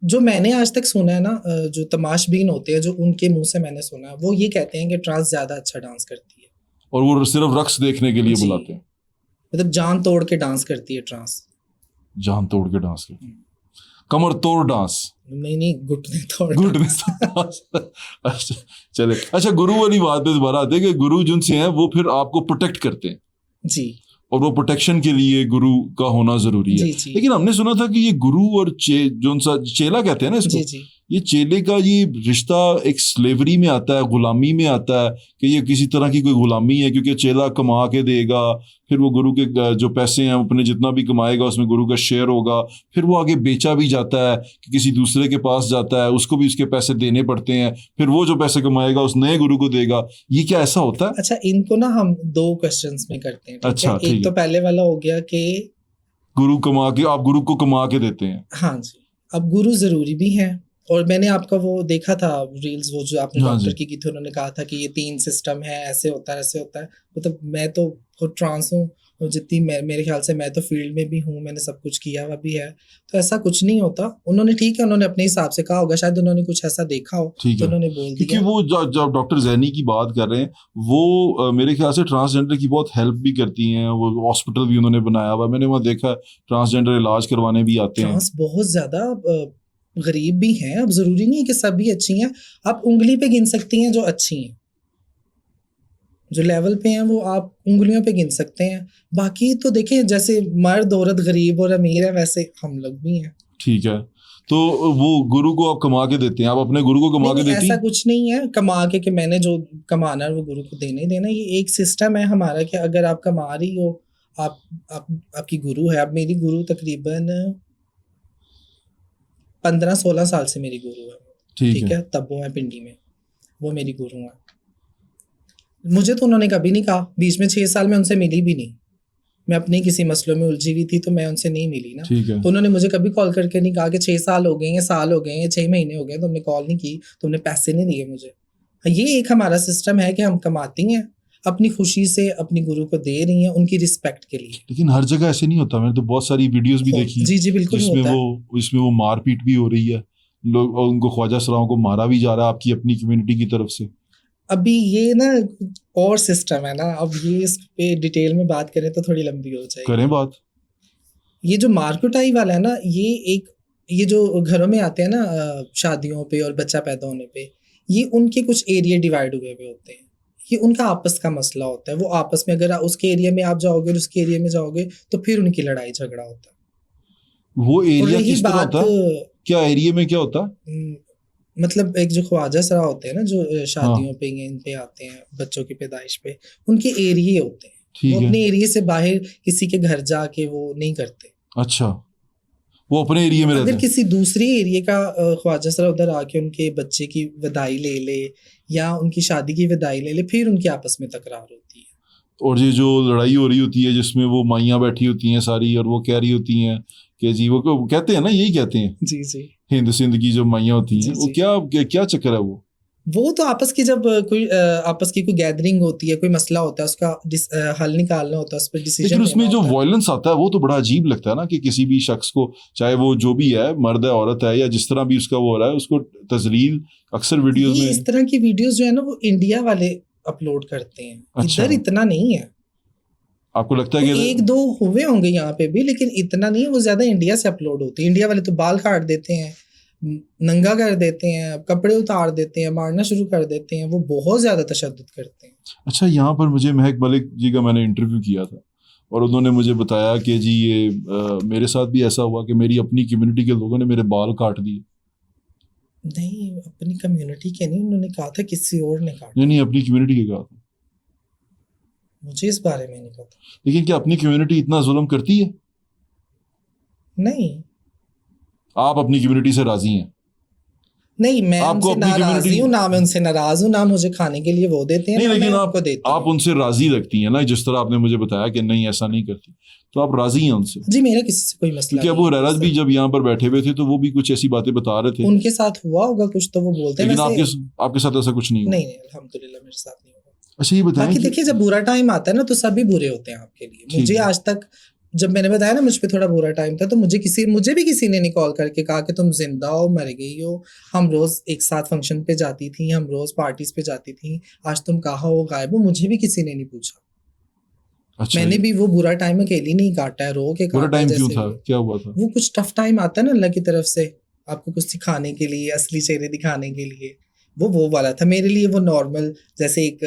जो मैंने आज तक सुना है ना, जो तमाशबीन होते हैं, जो उनके मुंह से मैंने सुना है, वो ये कहते हैं कि ट्रांस ज्यादा अच्छा डांस करती है, और वो सिर्फ रक्स देखने के लिए बुलाते हैं? मतलब जान तोड़ के डांस करती है ट्रांस। जान तोड़ के डांस करती है, कमर तोड़ डांस? नहीं, घुटने तोड़ घुटने डांस। अच्छा चले, अच्छा गुरु वाली बात पे दोबारा आते हैं कि गुरु जिनसे हैं वो फिर आपको प्रोटेक्ट करते हैं जी, और वो प्रोटेक्शन के लिए गुरु का होना जरूरी है। जी। लेकिन हमने सुना था कि ये गुरु और जो सा चेला कहते हैं ना इसको, जी। ये चेले का ये रिश्ता एक स्लेवरी में आता है, गुलामी में आता है, कि ये किसी तरह की कोई गुलामी है, क्योंकि चेला कमा के देगा, फिर वो गुरु के जो पैसे हैं अपने जितना भी कमाएगा उसमें गुरु का शेयर होगा, फिर वो आगे बेचा भी जाता है कि किसी दूसरे के पास जाता है, उसको भी उसके पैसे देने पड़ते हैं, फिर वो जो पैसे कमाएगा उस नए गुरु को देगा। ये क्या ऐसा होता है? अच्छा, इनको ना हम 2 क्वेश्चंस में करते हैं। अच्छा, एक तो पहले वाला हो गया कि गुरु कमा के, आप गुरु को कमा के देते हैं? हाँ जी, अब गुरु जरूरी भी है, और मैंने आपका वो देखा था रील्स, वो जो आपने डॉक्टर की थी, उन्होंने कहा था कि ये 3 सिस्टम है, ऐसे होता है, ऐसे होता है। मतलब मैं तो खुद ट्रांस हूँ, और जितनी मेरे ख्याल से मैं तो फील्ड में भी हूँ, मैंने सब कुछ किया हुआ भी है, तो ऐसा कुछ नहीं होता। उन्होंने ठीक है, उन्होंने अपने हिसाब से कहा होगा, शायद उन्होंने कुछ ऐसा देखा हो तो उन्होंने बोल दिया। क्योंकि वो जब डॉक्टर जैनी की बात कर रहे हैं, वो मेरे ख्याल से ट्रांसजेंडर की बहुत हेल्प भी करती हैं, वो हॉस्पिटल भी उन्होंने बनाया हुआ, मैंने वहाँ देखा ट्रांसजेंडर इलाज करवाने भी आते हैं। ट्रांस बहुत ज्यादा गरीब भी हैं, अब जरूरी नहीं है कि सभी अच्छी हैं, आप उंगली पे गिन सकती हैं जो अच्छी हैं। जो लेवल पे हैं वो आप उंगलियों पे गिन सकते हैं। बाकी तो देखें, जैसे मर्द औरत गरीब और अमीर है, वैसे हम लोग भी हैं। ठीक है, तो वो गुरु को आप कमा के देते हैं, आप अपने गुरु को कमा नहीं के नहीं, देती ऐसा हैं? कुछ नहीं है कमा के कि मैंने जो कमाना है वो गुरु को देना ही देना। ये एक सिस्टम है हमारा कि अगर आप कमा रही हो, आप आपकी गुरु है। अब मेरी गुरु तकरीबन 15-16 साल से मेरी गुरु है। ठीक ठीक है। है, तब वो है पिंडी में, वो मेरी गुरु है। मुझे तो उन्होंने कभी नहीं कहा, बीच में 6 साल में उनसे मिली भी नहीं। मैं अपने किसी मसलों में उलझी हुई थी तो मैं उनसे नहीं मिली ना। ठीक है। तो उन्होंने मुझे कभी कॉल करके नहीं कहा कि 6 साल हो गए हैं, साल हो गए हैं, 6 महीने हो गए, तुमने कॉल नहीं की, तुमने पैसे नहीं दिए मुझे। ये एक हमारा सिस्टम है कि हम कमाती हैं अपनी खुशी से, अपनी गुरु को दे रही हैं उनकी रिस्पेक्ट के लिए। लेकिन हर जगह ऐसे नहीं होता, मैंने तो बहुत सारी वीडियोस भी देखी जी जी बिल्कुल जिसमें होता है। वो मारपीट भी हो रही है, लोग और उनको ख्वाजा सराओं को मारा भी जा रहा है आपकी अपनी कम्युनिटी की तरफ से। अभी ये ना और सिस्टम है ना, अब ये इस पे डिटेल में बात करें तो थोड़ी लंबी हो जाएगी। करें बात। ये जो मार्केटाई वाला है ना, ये जो घरों में आते हैं ना शादियों पे और बच्चा पैदा होने पे, ये उनके कुछ एरिया डिवाइड हुए हुए होते हैं। ये उनका आपस का मसला होता है। वो आपस में, अगर उसके एरिया में आप जाओगे और उसके एरिया में जाओगे तो फिर उनकी लड़ाई झगड़ा होता है। वो और एरिया रही किस तरह बात, होता है? क्या एरिया में क्या होता है? मतलब एक जो ख्वाजा सरा होते हैं ना, जो हाँ। शादियों पे या इन पे आते हैं बच्चों की पैदाइश पे, उनके एरिया होते हैं। ठीक वो है। अपने एरिया से बाहर किसी के घर जाके वो नहीं करते। अच्छा, वो अपने एरिया में रहते अगर हैं। किसी दूसरी एरिया का ख्वाजा सरा उधर आके उनके बच्चे की विदाई ले ले या उनकी शादी की विदाई ले ले, फिर उनकी आपस में तकरार होती है। और ये जो लड़ाई हो रही होती है जिसमें वो माइयाँ बैठी होती हैं सारी और वो कह रही होती हैं कि जी वो कहते हैं ना, यही कहते हैं जी जी हिंद सिंध की जो माइयाँ होती हैं, जी, वो जी। क्या चक्कर है वो तो आपस की, जब कोई आपस की कोई गैदरिंग होती है, कोई मसला होता है, उसका हल निकालना होता है, उस पर डिसीजन लेकिन उसमें लेना जो होता है। वॉयलेंस आता है वो तो बड़ा अजीब लगता है ना, कि किसी भी शख्स को, चाहे वो जो भी है, मर्द है औरत है या जिस तरह भी उसका वो हो रहा है, उसको तजलील अक्सर वीडियोस ये में। इस तरह की वीडियोस जो है ना वो इंडिया वाले अपलोड करते हैं। अच्छा। इधर इतना नहीं है। आपको लगता है तो कि एक दो हुए होंगे यहाँ पे भी, लेकिन इतना नहीं है। वो ज्यादा इंडिया से अपलोड होती है। इंडिया वाले तो बाल काट देते हैं, नंगा कर देते हैं, कपड़े उतार देते हैं, मारना शुरू कर देते हैं। वो बहुत ज्यादा तशद्दुद करते हैं। अच्छा, यहाँ पर मुझे महक मलिक जी का मैंने इंटरव्यू किया था और उन्होंने मुझे बताया कि जी ये मेरे साथ भी ऐसा हुआ कि मेरी अपनी कम्युनिटी के लोगों ने मेरे बाल काट दिए। नहीं, अपनी कम्युनिटी के नहीं, उन्होंने कहा था किसी और ने काटा। नहीं, अपनी कम्युनिटी के कहा था। मुझे इस बारे में नहीं पता। लेकिन क्या अपनी कम्युनिटी इतना जुल्म करती है? नहीं आप अपनी कम्युनिटी से राजी हैं? नहीं, मैं आपको उनसे अपनी नाराजी community- हूँ ना, मैं उनसे नाराज हूँ ना। मुझे खाने के लिए वो देते हैं नहीं, ना लेकिन मैं आप उनको देती आप हूँ। उनसे राजी लगती हैं ना, जिस तरह आपने मुझे बताया कि नहीं ऐसा नहीं करती, तो आप राजी हैं उनसे? जी, मेरा किसी से कोई मसला क्योंकि नहीं अबू है हुरैरा भी उससे। जब यहाँ पर बैठे हुए थे तो वो भी कुछ ऐसी बातें बता रहे थे, उनके साथ हुआ होगा कुछ तो वो बोलते हैं। लेकिन वैसे आपके साथ ऐसा कुछ नहीं हुआ। नहीं नहीं, अल्हम्दुलिल्लाह मेरे साथ नहीं हुआ। अच्छा, ये बताएं बाकी कि देखिए, जब बुरा टाइम आता है ना तो सभी बुरे होते हैं आपके लिए। ठीक मुझे है। आज तक, जब मैंने बताया ना मुझ पे थोड़ा बुरा टाइम था, तो मुझे भी किसी ने नहीं कॉल करके कहा कि तुम जिंदा हो, मर गई हो। हम रोज एक साथ फंक्शन पे जाती थी, हम रोज पार्टीज पे जाती थी, आज तुम कहाँ हो, गायब हो, मुझे भी किसी ने नहीं पूछा। अच्छा, मैंने भी वो बुरा टाइम अकेली नहीं काटा है, रो के पूरा काटा है। टाइम क्यों जैसे था, क्या हुआ था? वो कुछ टफ टाइम आता है ना अल्लाह की तरफ से, आपको कुछ सिखाने के लिए, असली चेहरे दिखाने के लिए। वो वाला था मेरे लिए। वो नॉर्मल जैसे एक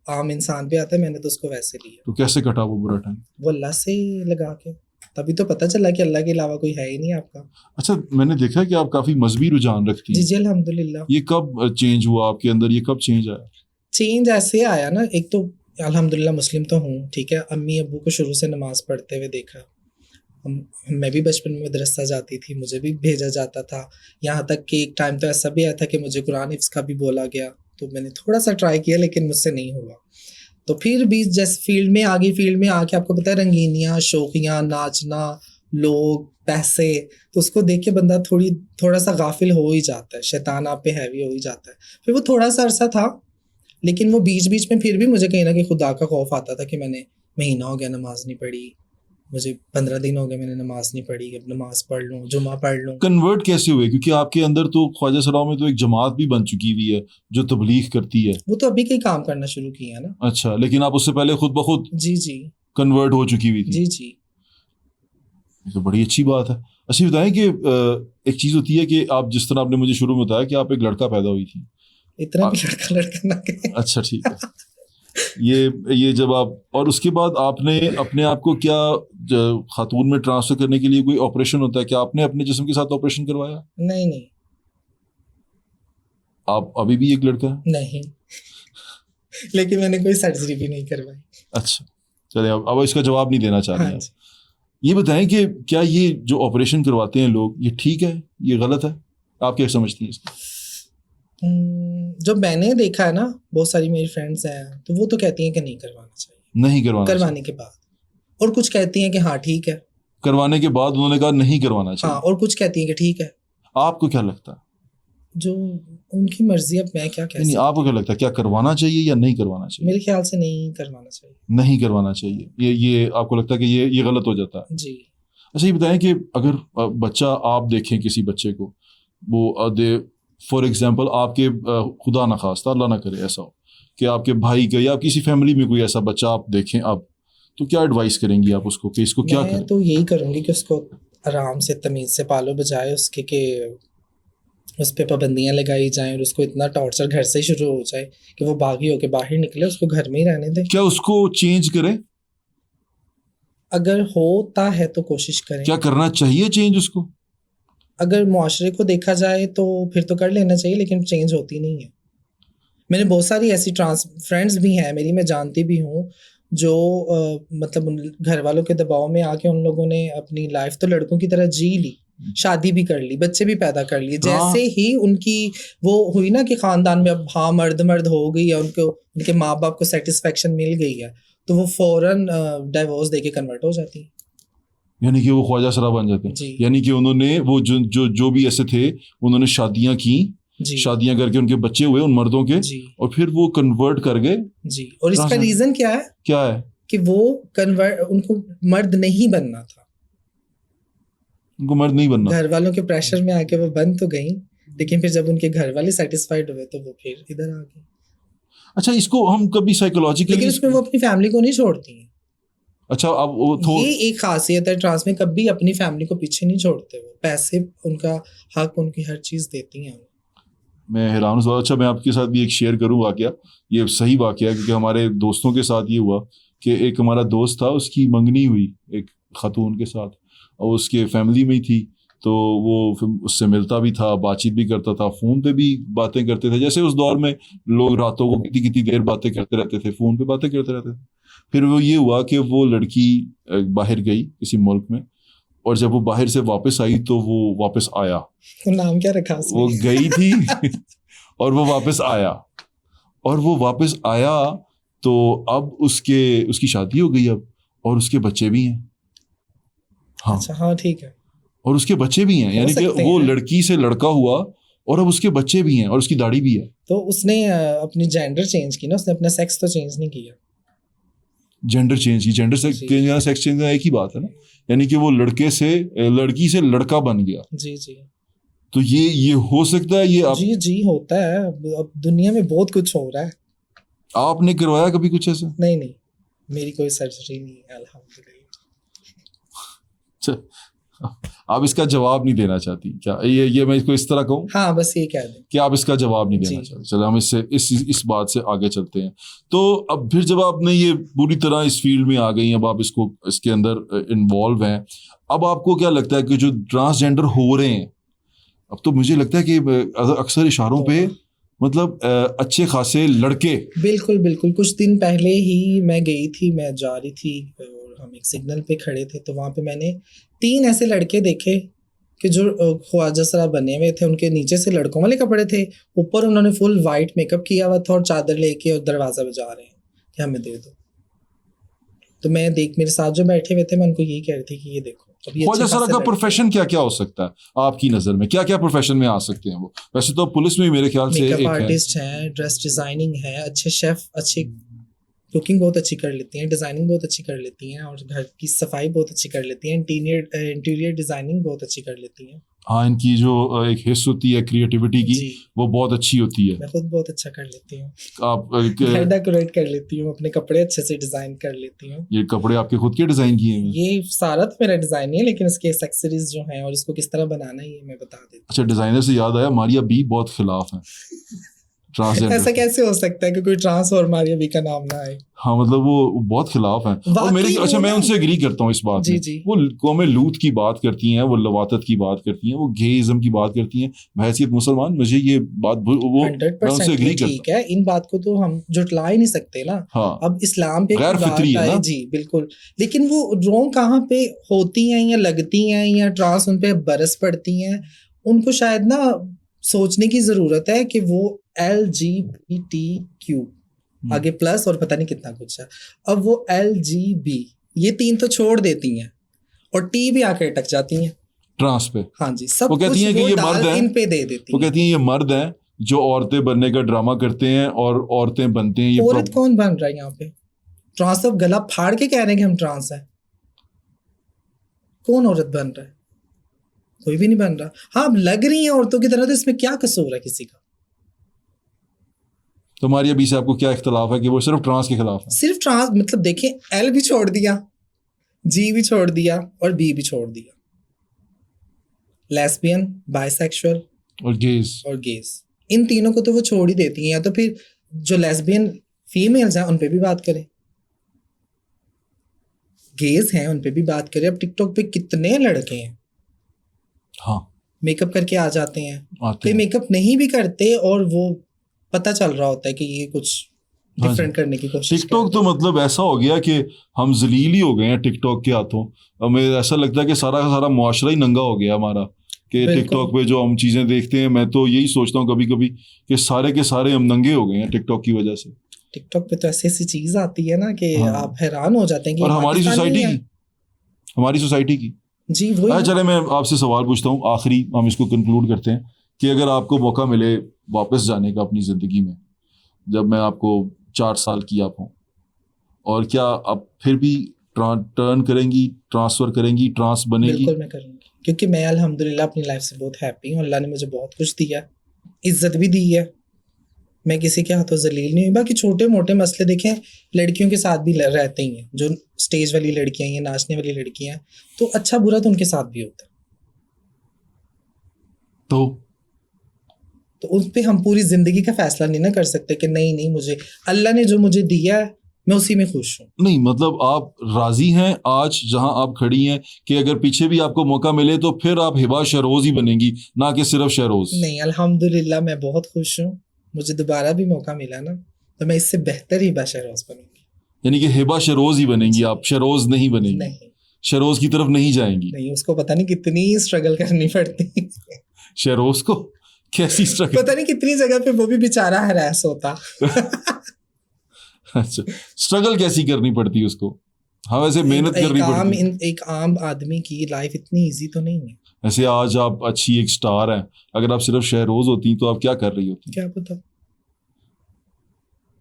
आम इंसान पे आता है, मैंने तो उसको वैसे लिया। तो कैसे कटा वो बुरा टाइम? वो अल्लाह से लगा के, तभी तो पता चला कि अल्लाह के अलावा कोई है ही नहीं आपका। अच्छा, मैंने देखा कि आप काफी मजहबी रुझान रखती जी हैं। जी अल्हम्दुलिल्लाह। ये कब चेंज हुआ आपके अंदर, ये कब चेंज आया? चेंज ऐसे आया ना, एक तो अल्हम्दुलिल्लाह मुस्लिम तो हूँ, ठीक है। अम्मी अब्बू को शुरू से नमाज पढ़ते हुए देखा। मैं भी बचपन में मदरसा जाती थी, मुझे भी भेजा जाता था। यहाँ तक कि एक टाइम तो ऐसा भी आया था कि मुझे कुरान हिफ्ज़ का भी बोला गया, तो मैंने थोड़ा सा ट्राई किया लेकिन मुझसे नहीं हुआ। तो फिर भी जैसे फील्ड में आ गई, फील्ड में आके आपको पता है रंगीनियाँ, शौकियाँ, नाचना, लोग, पैसे, तो उसको देख के बंदा थोड़ा सा गाफिल हो ही जाता है, शैतान आप पे हैवी हो ही जाता है। फिर वो थोड़ा सा अरसा था, लेकिन वो बीच बीच में फिर भी मुझे कहीं ना कहीं खुदा का खौफ आता था कि मैंने महीना हो गया नमाज नहीं पढ़ी, मुझे 15 दिन हो गए मैंने नमाज नहीं पढ़ी, अब नमाज पढ़ लूँ, जुमा पढ़ लूँ। कन्वर्ट कैसे हुए? क्योंकि आपके अंदर तो ख्वाजा सराओं में तो एक जमात भी बन चुकी हुई है जो तबलीग करती है। वो तो अभी कहीं काम करना शुरू किया ना। अच्छा, लेकिन आप उससे पहले खुद ब खुद जी जी कन्वर्ट हो चुकी हुई थी। जी जी। ये तो बड़ी अच्छी बात है। अच्छा, बताएं कि एक चीज़ होती है कि आप, जिस तरह आपने मुझे शुरू में बताया कि आप एक लड़का पैदा हुई थी। इतना भी लड़का ना कहे। अच्छा, ठीक है। ये जब आप, और उसके बाद आपने अपने आप को क्या खातून में ट्रांसफर करने के लिए कोई ऑपरेशन होता है क्या? आपने अपने जिस्म के साथ ऑपरेशन करवाया? नहीं नहीं आप अभी भी एक लड़का है? नहीं लेकिन मैंने कोई सर्जरी भी नहीं करवाई। अच्छा, चलिए अब इसका जवाब नहीं देना चाह रहे हाँ हैं। जी। ये बताएं कि क्या ये जो ऑपरेशन करवाते हैं लोग, ये ठीक है, ये गलत है? आप क्या समझती हैं इसको? जो मैंने देखा है ना, बहुत सारी मेरी फ्रेंड्स हैं, तो वो तो कहती हैं कि नहीं करवाना चाहिए नहीं करवाना करवाने के बाद, और कुछ कहती हैं कि हाँ ठीक है। करवाने के बाद उन्होंने कहा नहीं करवाना हाँ, चाहिए। और कुछ कहती हैं कि ठीक है। आपको क्या लगता है? जो उनकी मर्जी, अब मैं क्या कह नहीं, सकती आपको क्या लगता है, क्या करवाना चाहिए या नहीं करवाना हूँ। चाहिए? मेरे ख्याल से नहीं करवाना चाहिए। नहीं करवाना चाहिए, ये आपको लगता है कि ये गलत हो जाता है? जी। अच्छा, ये बताएं कि अगर बच्चा, आप देखें किसी बच्चे को, वो दे फॉर एग्जांपल आपके खुदा ना खास्ता, अल्लाह ना करे ऐसा हो कि आपके भाई का या किसी फैमिली में कोई ऐसा बच्चा आप देखें अब, तो क्या एडवाइस करेंगी आप उसको कि इसको क्या मैं करें? तो यही करूँगी कि उसको आराम से तमीज़ से पालो, बजाय उसके कि उस पर पाबंदियाँ लगाई जाएं और उसको इतना टॉर्चर घर से ही शुरू हो जाए कि वो बागी होके बाहर निकले। उसको घर में ही रहने दें। क्या उसको चेंज करें? अगर होता है तो कोशिश करें। क्या करना चाहिए चेंज उसको? अगर मुआशरे को देखा जाए तो फिर तो कर लेना चाहिए, लेकिन चेंज होती नहीं है। मैंने बहुत सारी ऐसी ट्रांस फ्रेंड्स भी हैं मेरी, मैं जानती भी हूँ, जो मतलब घर वालों के दबाव में आके उन लोगों ने अपनी लाइफ तो लड़कों की तरह जी ली, शादी भी कर ली, बच्चे भी पैदा कर लिए। जैसे ही उनकी वो हुई ना कि खानदान में अब हाँ मर्द मर्द हो गई है, उनको उनके माँ बाप को सेटिस्फेक्शन मिल गई है, तो वो फौरन डाइवोर्स देके कन्वर्ट हो जाती है। यानी कि वो ख्वाजा सरा बन जाते हैं। जी। यानी कि उन्होंने वो जो भी ऐसे थे, उन्होंने शादियां की, जी शादियां करके उनके बच्चे हुए उन मर्दों के, जी और फिर वो कन्वर्ट कर गए। जी। और इसका रीजन क्या है? क्या है? कि वो उनको मर्द नहीं बनना था, उनको मर्द नहीं बनना। घर वालों के प्रेशर में आके वो बन तो गई, लेकिन फिर जब उनके घर वाले सेटिस्फाइड हुए तो वो फिर इधर आ गई। अच्छा, इसको हम कभी साइकोलॉजिकली, लेकिन उसमें वो अपनी फैमिली को नहीं छोड़ती हैं। अच्छा, अब वो ये एक खासियत है ट्रांस में, कभी अपनी फैमिली को पीछे नहीं छोड़ते। वो पैसे, उनका हक, उनकी हर चीज देती हैं। मैं हैरान हूँ। अच्छा, मैं आपके साथ भी एक शेयर करूँ वाकया, ये सही वाकया है, क्योंकि हमारे दोस्तों के साथ ये हुआ कि एक हमारा दोस्त था, उसकी मंगनी हुई एक खातून के साथ, और उसके फैमिली में ही थी, तो वो फिर उससे मिलता भी था, बातचीत भी करता था, फ़ोन पे भी बातें करते थे, जैसे उस दौर में लोग रातों को कितनी कितनी देर बातें करते रहते थे, फ़ोन पे बातें करते रहते थे। फिर वो ये हुआ कि वो लड़की बाहर गई किसी मुल्क में, और जब वो बाहर से वापस आई तो वो वापस आया। तो नाम क्या रखा उसने? वो गई थी और वो वापस आया, और वो वापस आया तो अब उसकी शादी हो गई अब, और उसके बच्चे भी हैं। हाँ, अच्छा, हाँ ठीक है। और उसके बच्चे भी हैं, हो यानी कि सकते वो हैं। लड़की से लड़का हुआ और अब उसके बच्चे भी हैं और उसकी दाढ़ी भी है। तो उसने अपनी जेंडर चेंज की ना, उसने अपना सेक्स तो चेंज नहीं किया। जेंडर चेंज की, जेंडर जी। चेंज या सेक्स चेंज एक ही बात है ना, यानी कि वो लड़की से लड़का बन गया। जी जी तो ये हो सकता है, ये आप, जी जी होता है। अब दुनिया में बहुत कुछ हो रहा है। आपने करवाया कभी कुछ ऐसा? नहीं नहीं, मेरी कोई सर्जरी नहीं है अल्हम्दुलिल्लाह। आप इसका जवाब नहीं देना चाहती क्या? ये मैं इसको इस तरह कहूँ हाँ, बस ये कह दें कि आप इसका जवाब नहीं देना जी। चाहते। चलो हम इस बात से आगे चलते हैं। तो अब फिर जब आपने ये पूरी तरह इस फील्ड में आ गई, अब आप इसके अंदर इन्वॉल्व हैं, अब आपको क्या लगता है कि जो ट्रांसजेंडर हो रहे हैं, अब तो मुझे लगता है कि अक्सर इशारों पे मतलब अच्छे खासे लड़के, बिल्कुल बिल्कुल। कुछ दिन पहले ही मैं गई थी, मैं जा रही थी और हम एक सिग्नल पे खड़े थे, तो वहां पे मैंने 3 ऐसे लड़के देखे कि जो ख्वाजा सरा बने हुए थे। उनके नीचे से लड़कों वाले कपड़े थे, ऊपर उन्होंने फुल वाइट मेकअप किया हुआ था और चादर लेके और दरवाजा बजा रहे हैं कि हमें दे दो। तो मैं मेरे साथ जो बैठे हुए थे, मैं उनको यही कह रही थी कि ये देखो, अब ये ख्वाजा अच्छे सरा खासे का लड़के प्रोफेशन क्या क्या हो सकता है आपकी नज़र में? क्या क्या प्रोफेशन में आ सकते हैं वो? वैसे तो पुलिस में मेरे ख्याल से मेकअप एक है, आर्टिस्ट हैं, ड्रेस डिजाइनिंग है, अच्छे शेफ, अच्छी कुकिंग बहुत अच्छी कर लेती हैं, डिजाइनिंग बहुत अच्छी कर लेती हैं, और घर की सफाई बहुत अच्छी कर लेती हैं, इंटीरियर डिजाइनिंग बहुत अच्छी कर लेती हैं। हाँ, इनकी जो एक हिस्स होती है क्रिएटिविटी की, जी, वो बहुत अच्छी होती है। मैं खुद बहुत अच्छा कर लेती हूँ। आप घर डेकोरेट कर लेती हूँ, अपने कपड़े अच्छे से डिजाइन कर लेती हूँ। ये कपड़े आपके खुद के डिजाइन किए हैं? ये सारा तो मेरा डिजाइन नहीं है, लेकिन इसके एक्सेसरीज जो हैं और इसको किस तरह बनाना है ये मैं बता देती अच्छा, डिजाइनर से याद आया, मारिया बी बहुत खिलाफ है। ट्रांसजेंडर ऐसा कैसे हो सकता है कि कोई ट्रांस और मारिया बी का नाम ना आए? हाँ मतलब वो बहुत खिलाफ हैं और वाकई मेरे अच्छा वो मैं ना- उनसे एग्री करता हूँ इस बात जी में। जी वो कौमें लूत की बात करती हैं, वो लवातत की बात करती हैं, वो गेइज्म की बात करती हैं। बहैसियत मुसलमान मुझे ये बात वो मैं उनसे 100% एग्री करता ठीक है, इन बात को तो हम जुटला ही नहीं सकते ना। हूँ। हाँ अब इस्लाम पे गैर कोई फितरी बात है आए ना। जी बिल्कुल, लेकिन वो रोंग कहाँ पे होती हैं या लगती हैं या ट्रांस उन पे बरस पड़ती हैं, उनको शायद ना सोचने की जरूरत है कि वो LGBTQ आगे प्लस और पता नहीं कितना कुछ है। अब वो LGB ये 3 तो छोड़ देती हैं और T भी आके अटक जाती हैं। ट्रांस पे हाँ जी, सब वो कहती कुछ हैं कि वो ये डाल मर्द हैं, इन पे दे देती वो हैं। कहती हैं ये मर्द हैं जो औरतें बनने का ड्रामा करते हैं और औरतें बनते हैं। ये औरत कौन बन रहा है यहाँ पे? ट्रांस तो गला फाड़ के कह रहे हैं कि हम ट्रांस हैं। कौन औरत बन रहा है? कोई भी नहीं बन रहा। हाँ अब लग रही है औरतों की तरह, तो इसमें क्या कसूर है किसी का? तुम्हारी अभी से आपको क्या इख्तलाफ है कि वो सिर्फ ट्रांस के खिलाफ है? सिर्फ ट्रांस मतलब देखें, L भी छोड़ दिया, G भी छोड़ दिया और B भी छोड़ दिया। लेस्बियन, बाइसेक्सुअल और गेज और गेज, इन तीनों को तो वो छोड़ ही देती हैं। या तो फिर जो लेस्बियन फीमेल्स हैं उन पे भी बात करें, गेज हैं उन पे भी बात करें। अब टिकटॉक पे कितने लड़के हैं हाँ मेकअप करके आ जाते हैं, आते कोई हैं। मेकअप नहीं भी करते और वो पता चल रहा होता है कि ये कुछ हाँ डिफरेंट जी। करने की कोशिश कर टिकटॉक रहे तो हैं। मतलब ऐसा हो गया कि हम जलील ही हो गए हैं टिकटॉक के हाथों। हमें ऐसा लगता है कि सारा का सारा मुआशरा ही नंगा हो गया हमारा कि बिल्कुल। टिकटॉक पे जो हम चीज़ें देखते हैं, मैं तो यही सोचता हूँ कभी कभी कि सारे के सारे हम नंगे हो गए हैं टिकटॉक की वजह से। टिकटॉक पे तो ऐसी ऐसी चीज आती है ना कि हाँ। आप हैरान हो जाते हैं कि और ये हमारी पाकिस्तानी सोसाइटी है। की हमारी सोसाइटी की जी वही अच्छा ना। चले मैं आपसे सवाल पूछता हूँ, आखिरी हम इसको कंक्लूड करते हैं कि अगर आपको मौका मिले वापस जाने का अपनी ज़िंदगी में, जब मैं आपको 4 साल की आप हों, और क्या आप फिर भी टर्न करेंगी, ट्रांसफ़र करेंगी, ट्रांस बनेगी? बिल्कुल मैं करूंगी, क्योंकि मैं अल्हम्दुलिल्लाह अपनी लाइफ से बहुत हैप्पी हूँ। अल्लाह ने मुझे बहुत कुछ दिया, इज्जत भी दी है, मैं किसी के हाथों जलील नहीं हुई। बाकी छोटे मोटे मसले देखें लड़कियों के साथ भी रहते ही हैं, जो स्टेज वाली लड़कियां हैं, नाचने वाली लड़कियां हैं, तो अच्छा बुरा तो उनके साथ भी होता है। तो उस पे हम पूरी जिंदगी का फैसला नहीं ना कर सकते कि नहीं नहीं मुझे अल्लाह ने जो मुझे दिया है मैं उसी में खुश हूँ। नहीं मतलब आप राजी हैं आज जहां आप खड़ी हैं कि अगर पीछे भी आपको मौका मिले तो फिर आप हिबा शहरोज ही बनेंगी, ना कि सिर्फ शहरोज? नहीं अल्हम्दुलिल्लाह मैं बहुत खुश हूँ। मुझे दोबारा भी मौका मिला ना तो मैं इससे बेहतर ही बशरोज बनूंगी। यानी कि हिबा शहरोज ही बनेंगी जी। आप, शहरोज नहीं बनेंगी? नहीं शहरोज की तरफ नहीं जाएंगी? नहीं, उसको पता नहीं कितनी स्ट्रगल करनी पड़ती शहरोज को कैसी स्ट्रगल? पता नहीं कितनी जगह पे वो भी बेचारा हरास होता अच्छा स्ट्रगल कैसी करनी पड़ती उसको? हाँ वैसे मेहनत करनी पड़ती है। एक आम आदमी की लाइफ इतनी इजी तो नहीं है। वैसे आज आप अच्छी एक स्टार हैं, अगर आप सिर्फ शहरोज होती तो आप क्या कर रही होती? क्या पता,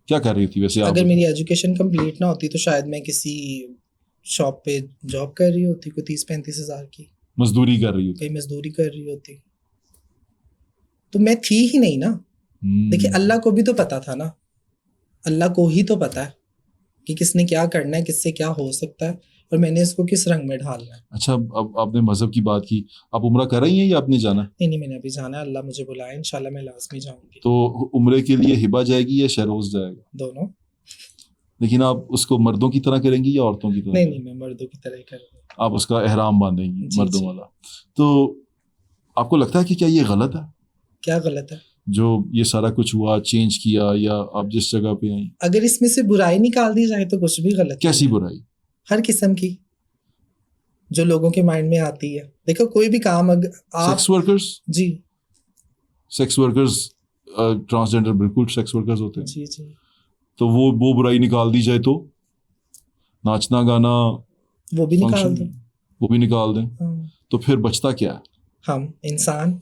क्या कर रही थी वैसे आप? अगर मेरी एजुकेशन कंप्लीट ना होती तो शायद मैं किसी शॉप पे जॉब कर रही होती, कोई 30-35 हजार की मजदूरी कर रही होती? कहीं मजदूरी कर रही होती, तो मैं थी ही नहीं ना। देखिए अल्लाह को भी तो पता था ना, अल्लाह को ही तो पता है कि किसने क्या करना है, किससे क्या हो सकता है और मैंने इसको किस रंग में ढालना है। अच्छा अब आपने मजहब की बात की, आप उम्रा कर रही हैं या आपने जाना है? नहीं मैंने अभी जाना है, अल्लाह मुझे बुलाए, इंशाल्लाह मैं लाजमी जाऊंगी। तो उम्रे के लिए हिबा जाएगी या शहरोज जाएगा? दोनों। लेकिन आप उसको मर्दों की तरह करेंगी या औरतों की तरह? नहीं मैं मर्दों की तरह ही करूंगी। आप उसका एहराम बांधेंगी जी, मर्दों जी। वाला। तो आपको लगता है कि क्या ये गलत है क्या गलत है? जो ये सारा कुछ हुआ, चेंज किया, या आप जिस जगह पे आई? अगर इसमें से बुराई निकाल दी जाए तो कुछ भी गलत कैसी नहीं है। बुराई? हर किस्म की जो लोगों के माइंड में आती है। देखो कोई भी काम अगर आप सेक्स वर्कर्स? जी सेक्स वर्कर्स ट्रांसजेंडर बिल्कुल सेक्स वर्कर्स होते हैं, जी जी तो वो बुराई निकाल दी जाए तो नाचना गाना वो भी निकाल फंक्शन दो। वो भी निकाल दें, हाँ, तो फिर बचता क्या है? हम इंसान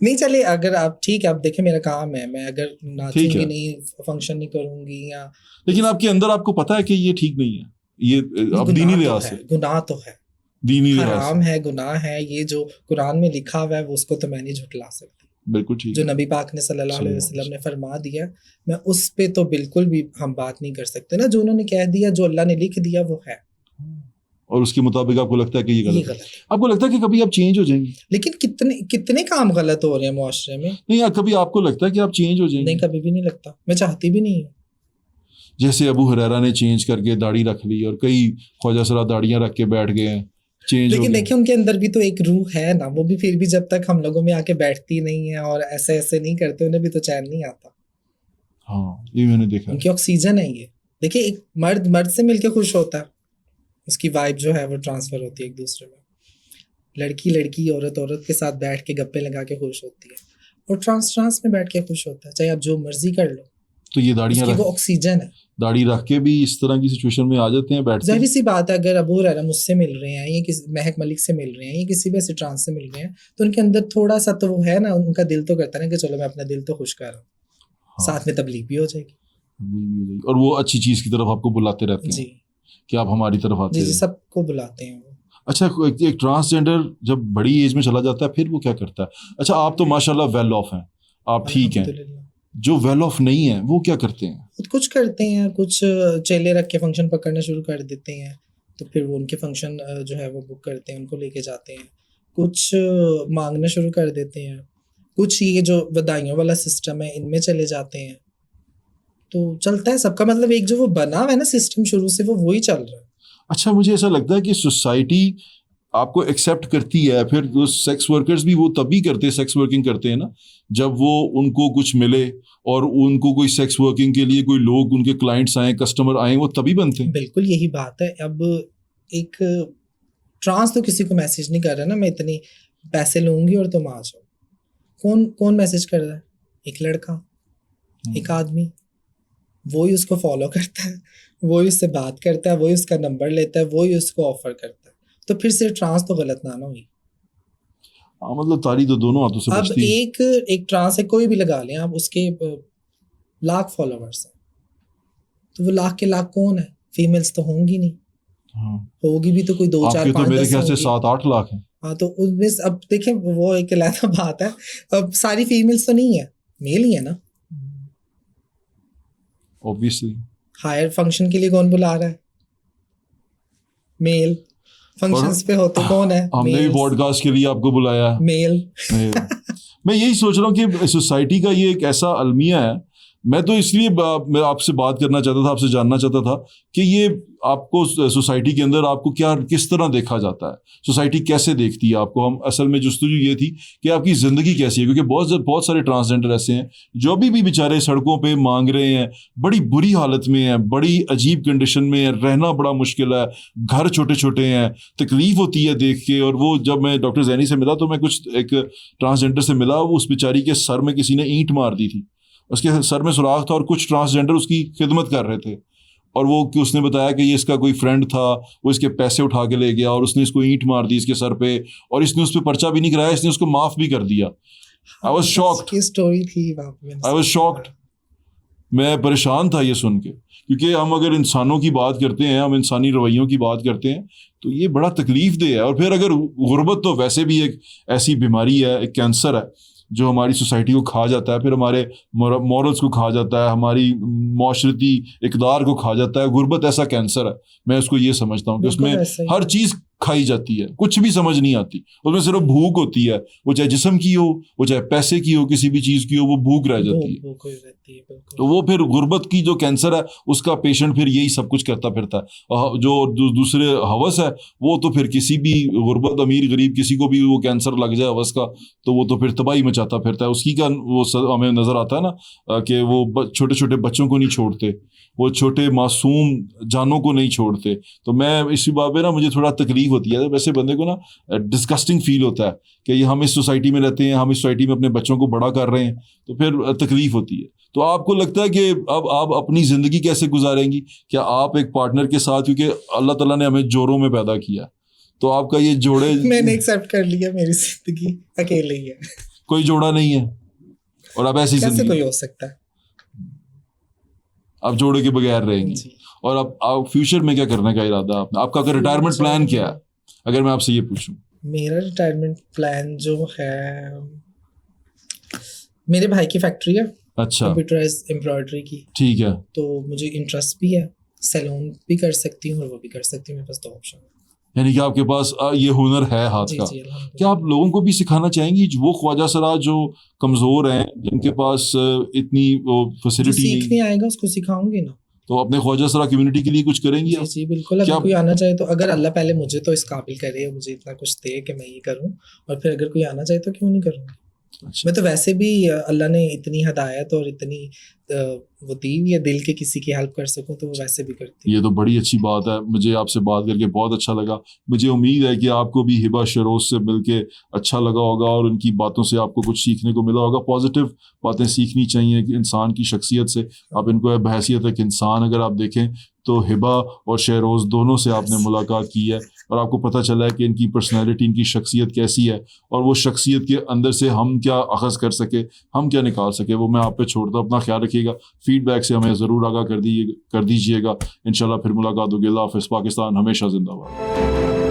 नहीं चले अगर आप ठीक है, आप देखें मेरा काम है, मैं अगर नाचूंगी है। नहीं, फंक्शन नहीं करूंगी या लेकिन आपके अंदर आपको पता है कि ये ठीक नहीं है, ये अब दीनी गुनाह तो लिहाज है, से, गुनाह तो है, दीनी लिहाज हराम से है, गुनाह है। ये जो कुरान में लिखा हुआ है वो उसको तो मैं नहीं झुटला सकती। बिल्कुल ठीक जो है। नबी पाक ने सल्लल्लाहु अलैहि वसल्लम ने फरमा दिया, मैं उस पे तो बिल्कुल भी हम बात नहीं कर सकते ना। जो उन्होंने कह दिया, जो अल्लाह ने लिख दिया वो है। और उसके मुताबिक आपको लगता है कि ये ये गलत है। गलत है। आपको लगता है कि कभी आप चेंज हो जाएंगे? लेकिन कितने कितने काम गलत हो रहे हैं मुआशरे में। नहीं यार, कभी आपको लगता है कि आप चेंज हो नहीं, जाएंगे? कभी भी नहीं लगता, मैं चाहती भी नहीं हूँ। जैसे अबू हुरैरा ने चेंज करके दाढ़ी रख ली और कई ख्वाजा सरा दाढ़ियां रख के बैठ गए हैं, चेंज हो लेकिन गए। देखिए उनके अंदर भी तो एक रूह है ना, वो भी फिर भी जब तक हम लोगों में आके बैठती नहीं है और ऐसे ऐसे नहीं करते, उन्हें भी तो चैन नहीं आता। हाँ, ये मैंने देखा है। उनकी ऑक्सीजन है ये। देखिए एक मर्द मर्द से मिलके खुश होता है, उसकी वाइब जो है वो ट्रांसफर होती है एक दूसरे में। लड़की लड़की औरत औरत के साथ बैठ के गप्पे लगा के खुश होती है, और ट्रांस में बैठ के खुश होता है, चाहे आप जो मर्जी कर लो, तो ये दाढ़ियां उसकी वो रख ऑक्सीजन है। दाढ़ी रख के भी इस तरह की सिचुएशन में आ जाते हैं, बैठते जाहिर हैं। सी बात है, अगर अबू हुरैरा मुझसे मिल रहे हैं, या किसी महक मलिक से मिल रहे हैं, या किसी भी ऐसे ट्रांस से मिल रहे हैं, तो उनके अंदर थोड़ा सा तो वो है ना, उनका दिल तो करता है ना कि चलो मैं अपना दिल तो खुश कर रहा हूँ। हाँ। साथ में तबलीग भी हो जाएगी। और वो अच्छी चीज की तरफ आपको बुलाते रहते हैं जी कि आप हमारी तरफ आते जी जी, हैं। सबको बुलाते हैं वो। अच्छा, एक ट्रांसजेंडर जब बड़ी एज में चला जाता है फिर वो क्या करता है? अच्छा, आप तो माशाल्लाह वेल ऑफ हैं, आप ठीक हैं। अल्हम्दुलिल्लाह। जो वेल ऑफ नहीं है वो क्या करते हैं? खुद कुछ करते हैं, कुछ चेले रख के फंक्शन पकड़ना शुरू कर देते हैं, तो फिर वो उनके फंक्शन जो है वो बुक करते हैं, उनको लेके जाते हैं। कुछ मांगना शुरू कर देते हैं, कुछ ये जो बधाइयों वाला सिस्टम है इनमें चले जाते हैं। तो चलता है सबका, मतलब एक जो वो बना हुआ है ना सिस्टम शुरू से, वो वही चल रहा है। अच्छा, मुझे ऐसा लगता है कि सोसाइटी आपको एक्सेप्ट करती है, फिर वो सेक्स वर्कर्स भी वो तभी करते हैं, सेक्स वर्किंग करते हैं ना, जब वो उनको कुछ मिले और उनको कोई सेक्स वर्किंग के लिए कोई लोग उनके क्लाइंट्स आए, कस्टमर आए, वो तभी बनते हैं। बिल्कुल यही बात है। अब एक ट्रांस तो किसी को मैसेज नहीं कर रहा ना, मैं इतनी पैसे लूंगी और तुम आ जाओ। कौन कौन मैसेज कर रहा है? एक लड़का, एक आदमी, वो ही उसको फॉलो करता है, वो ही उससे बात करता है, वो ही उसका नंबर लेता है, वो ही उसको ऑफर करता है। तो फिर से ट्रांस तो गलत ना हुई। हाँ, मतलब तारी तो दोनों हाथों से अब बजती है। एक ट्रांस है, कोई भी लगा लें आप, उसके लाख फॉलोवर्स हैं, तो वो लाख के लाख कौन है? फीमेल्स तो होंगी नहीं, हाँ, होगी भी तो कोई 2 4 आपके तो 5 मेरे 10 ख्याल से होंगी। 7-8 लाख हैं। हाँ, तो उनमें अब देखें, वो एक अलग बात है। अब सारी फीमेल्स तो नहीं है, मेल ही है ना। ऑब्वियसली। हायर फंक्शन के लिए कौन बुला रहा है? मेल। फंक्शंस पे हो तो कौन है? हमने भी पॉडकास्ट के लिए आपको बुलाया है। मेल। मैं यही सोच रहा हूँ कि सोसाइटी का ये एक ऐसा अलमिया है। मैं तो इसलिए मैं आपसे बात करना चाहता था, आपसे जानना चाहता था कि ये आपको सोसाइटी के अंदर आपको क्या किस तरह देखा जाता है, सोसाइटी कैसे देखती है आपको। हम असल में जुस्तजू ये थी कि आपकी ज़िंदगी कैसी है, क्योंकि बहुत सारे ट्रांसजेंडर ऐसे हैं जो अभी भी बेचारे सड़कों पे मांग रहे हैं, बड़ी बुरी हालत में हैं, बड़ी अजीब कंडीशन में है, रहना बड़ा मुश्किल है, घर छोटे छोटे हैं, तकलीफ होती है देख के। और वो जब मैं डॉक्टर जैनी से मिला तो मैं कुछ एक ट्रांसजेंडर से मिला, वो उस बेचारी के सर में किसी ने ईंट मार दी थी, उसके सर में सुराख था और कुछ ट्रांसजेंडर उसकी खिदमत कर रहे थे। और वो कि उसने बताया कि ये इसका कोई फ्रेंड था, वो इसके पैसे उठा के ले गया और उसने इसको ईंट मार दी इसके सर पे, और इसने उस पर पर्चा भी नहीं कराया, इसने उसको माफ भी कर दिया। आई वॉज शॉक्ड, की स्टोरी थी वहाँ पे। I was shocked. मैं परेशान था ये सुन के, क्योंकि हम अगर इंसानों की बात करते हैं, हम इंसानी रवैयों की बात करते हैं, तो ये बड़ा तकलीफ दे है। और फिर अगर गुर्बत तो वैसे भी एक ऐसी बीमारी है, एक कैंसर है जो हमारी सोसाइटी को खा जाता है, फिर हमारे मॉरल्स को खा जाता है, हमारी माशरती इकदार को खा जाता है। गुर्बत ऐसा कैंसर है, मैं उसको ये समझता हूँ कि बिल्कुल उसमें ऐसा ही हर है। चीज़ खाई जाती है, कुछ भी समझ नहीं आती, उसमें सिर्फ भूख होती है। वो चाहे जिस्म की हो, वो चाहे पैसे की हो, किसी भी चीज़ की हो, वो भूख रह जाती है। भूख ही रहती है, बिल्कुल। तो वो फिर गुर्बत की जो कैंसर है उसका पेशेंट फिर यही सब कुछ करता फिरता है। और जो दूसरे हवस है, वो तो फिर किसी भी गुर्बत, अमीर गरीब, किसी को भी वो कैंसर लग जाए हवस का, तो वो तो फिर तबाही मचाता फिरता है। उसकी का वो हमें नजर आता है ना कि वो छोटे छोटे बच्चों को नहीं छोड़ते, वो छोटे मासूम जानों को नहीं छोड़ते। तो मैं इसी बात में ना, मुझे थोड़ा तकलीफ होती है वैसे बंदे को ना, डिस्गस्टिंग फील होता है कि ये हम इस सोसाइटी में रहते हैं, हम इस सोसाइटी में अपने बच्चों को बड़ा कर रहे हैं, तो फिर तकलीफ होती है। तो आपको लगता है कि अब आप अपनी ज़िंदगी कैसे गुजारेंगी? क्या आप एक पार्टनर के साथ, क्योंकि अल्लाह ताला ने हमें जोड़ों में पैदा किया, तो आपका ये जोड़े मैंने एक्सेप्ट कर लिया, मेरी जिंदगी अकेले ही है। कोई जोड़ा नहीं है और अब ऐसी कैसे जिंदगी, कोई हो सकता है? आप जोड़े के बगैर रहेंगी। जी। और अब आप फ्यूचर में क्या करने का इरादा आपने? आपका अगर रिटायरमेंट प्लान क्या है, अगर मैं आपसे ये पूछूं? मेरा रिटायरमेंट प्लान जो है, मेरे भाई की फैक्ट्री है अच्छा, कंप्यूटराइज्ड एम्ब्रॉयडरी की, ठीक है। तो मुझे इंटरेस्ट भी है, सैलून भी कर सकती हूँ और वो भी कर सकती हूँ, मेरे पास 2 ऑप्शन है। यानी कि आपके पास ये हुनर है हाथ जी का। जी क्या अल्हम्दुलिल्लाह। आप लोगों को भी सिखाना चाहेंगी वो ख्वाजा सरा जो कमजोर हैं, जिनके पास इतनी वो जो फैसिलिटी सीख नहीं, नहीं आएगा उसको सिखाऊंगी ना। तो अपने ख्वाजा सरा कम्युनिटी के लिए कुछ करेंगी जी आप? जी बिल्कुल, अगर क्या कोई आना चाहे तो, अगर अल्लाह पहले मुझे तो इस काबिल करे, मुझे इतना कुछ दे कि मैं ये करूं, और फिर अगर कोई आना चाहे तो क्यों नहीं करूंगी। अच्छा, मैं तो वैसे भी अल्लाह ने इतनी हदायत और इतनी वो दी हुई है दिल के, किसी की हेल्प कर सकूं तो वो वैसे भी करती ये तो बड़ी अच्छी बात है। मुझे आपसे बात करके बहुत अच्छा लगा। मुझे उम्मीद है कि आपको भी हिबा शरोज से मिलके अच्छा लगा होगा और उनकी बातों से आपको कुछ सीखने को मिला होगा। पॉजिटिव बातें सीखनी चाहिए कि इंसान की शख्सियत से। आप इनको बहैसियत एक इंसान अगर आप देखें तो हिबा और शहरोज़ दोनों से आपने मुलाकात की है और आपको पता चला है कि इनकी पर्सनैलिटी, इनकी शख्सियत कैसी है और वो शख्सियत के अंदर से हम क्या अखज़ कर सके, हम क्या निकाल सके, वो मैं आप पे छोड़ता हूँ। अपना ख्याल रखिएगा, फीडबैक से हमें ज़रूर आगाह कर दीजिएगा। इंशाल्लाह फिर मुलाकात होगी। अल्लाह हाफ़िज़। पाकिस्तान हमेशा जिंदाबाद।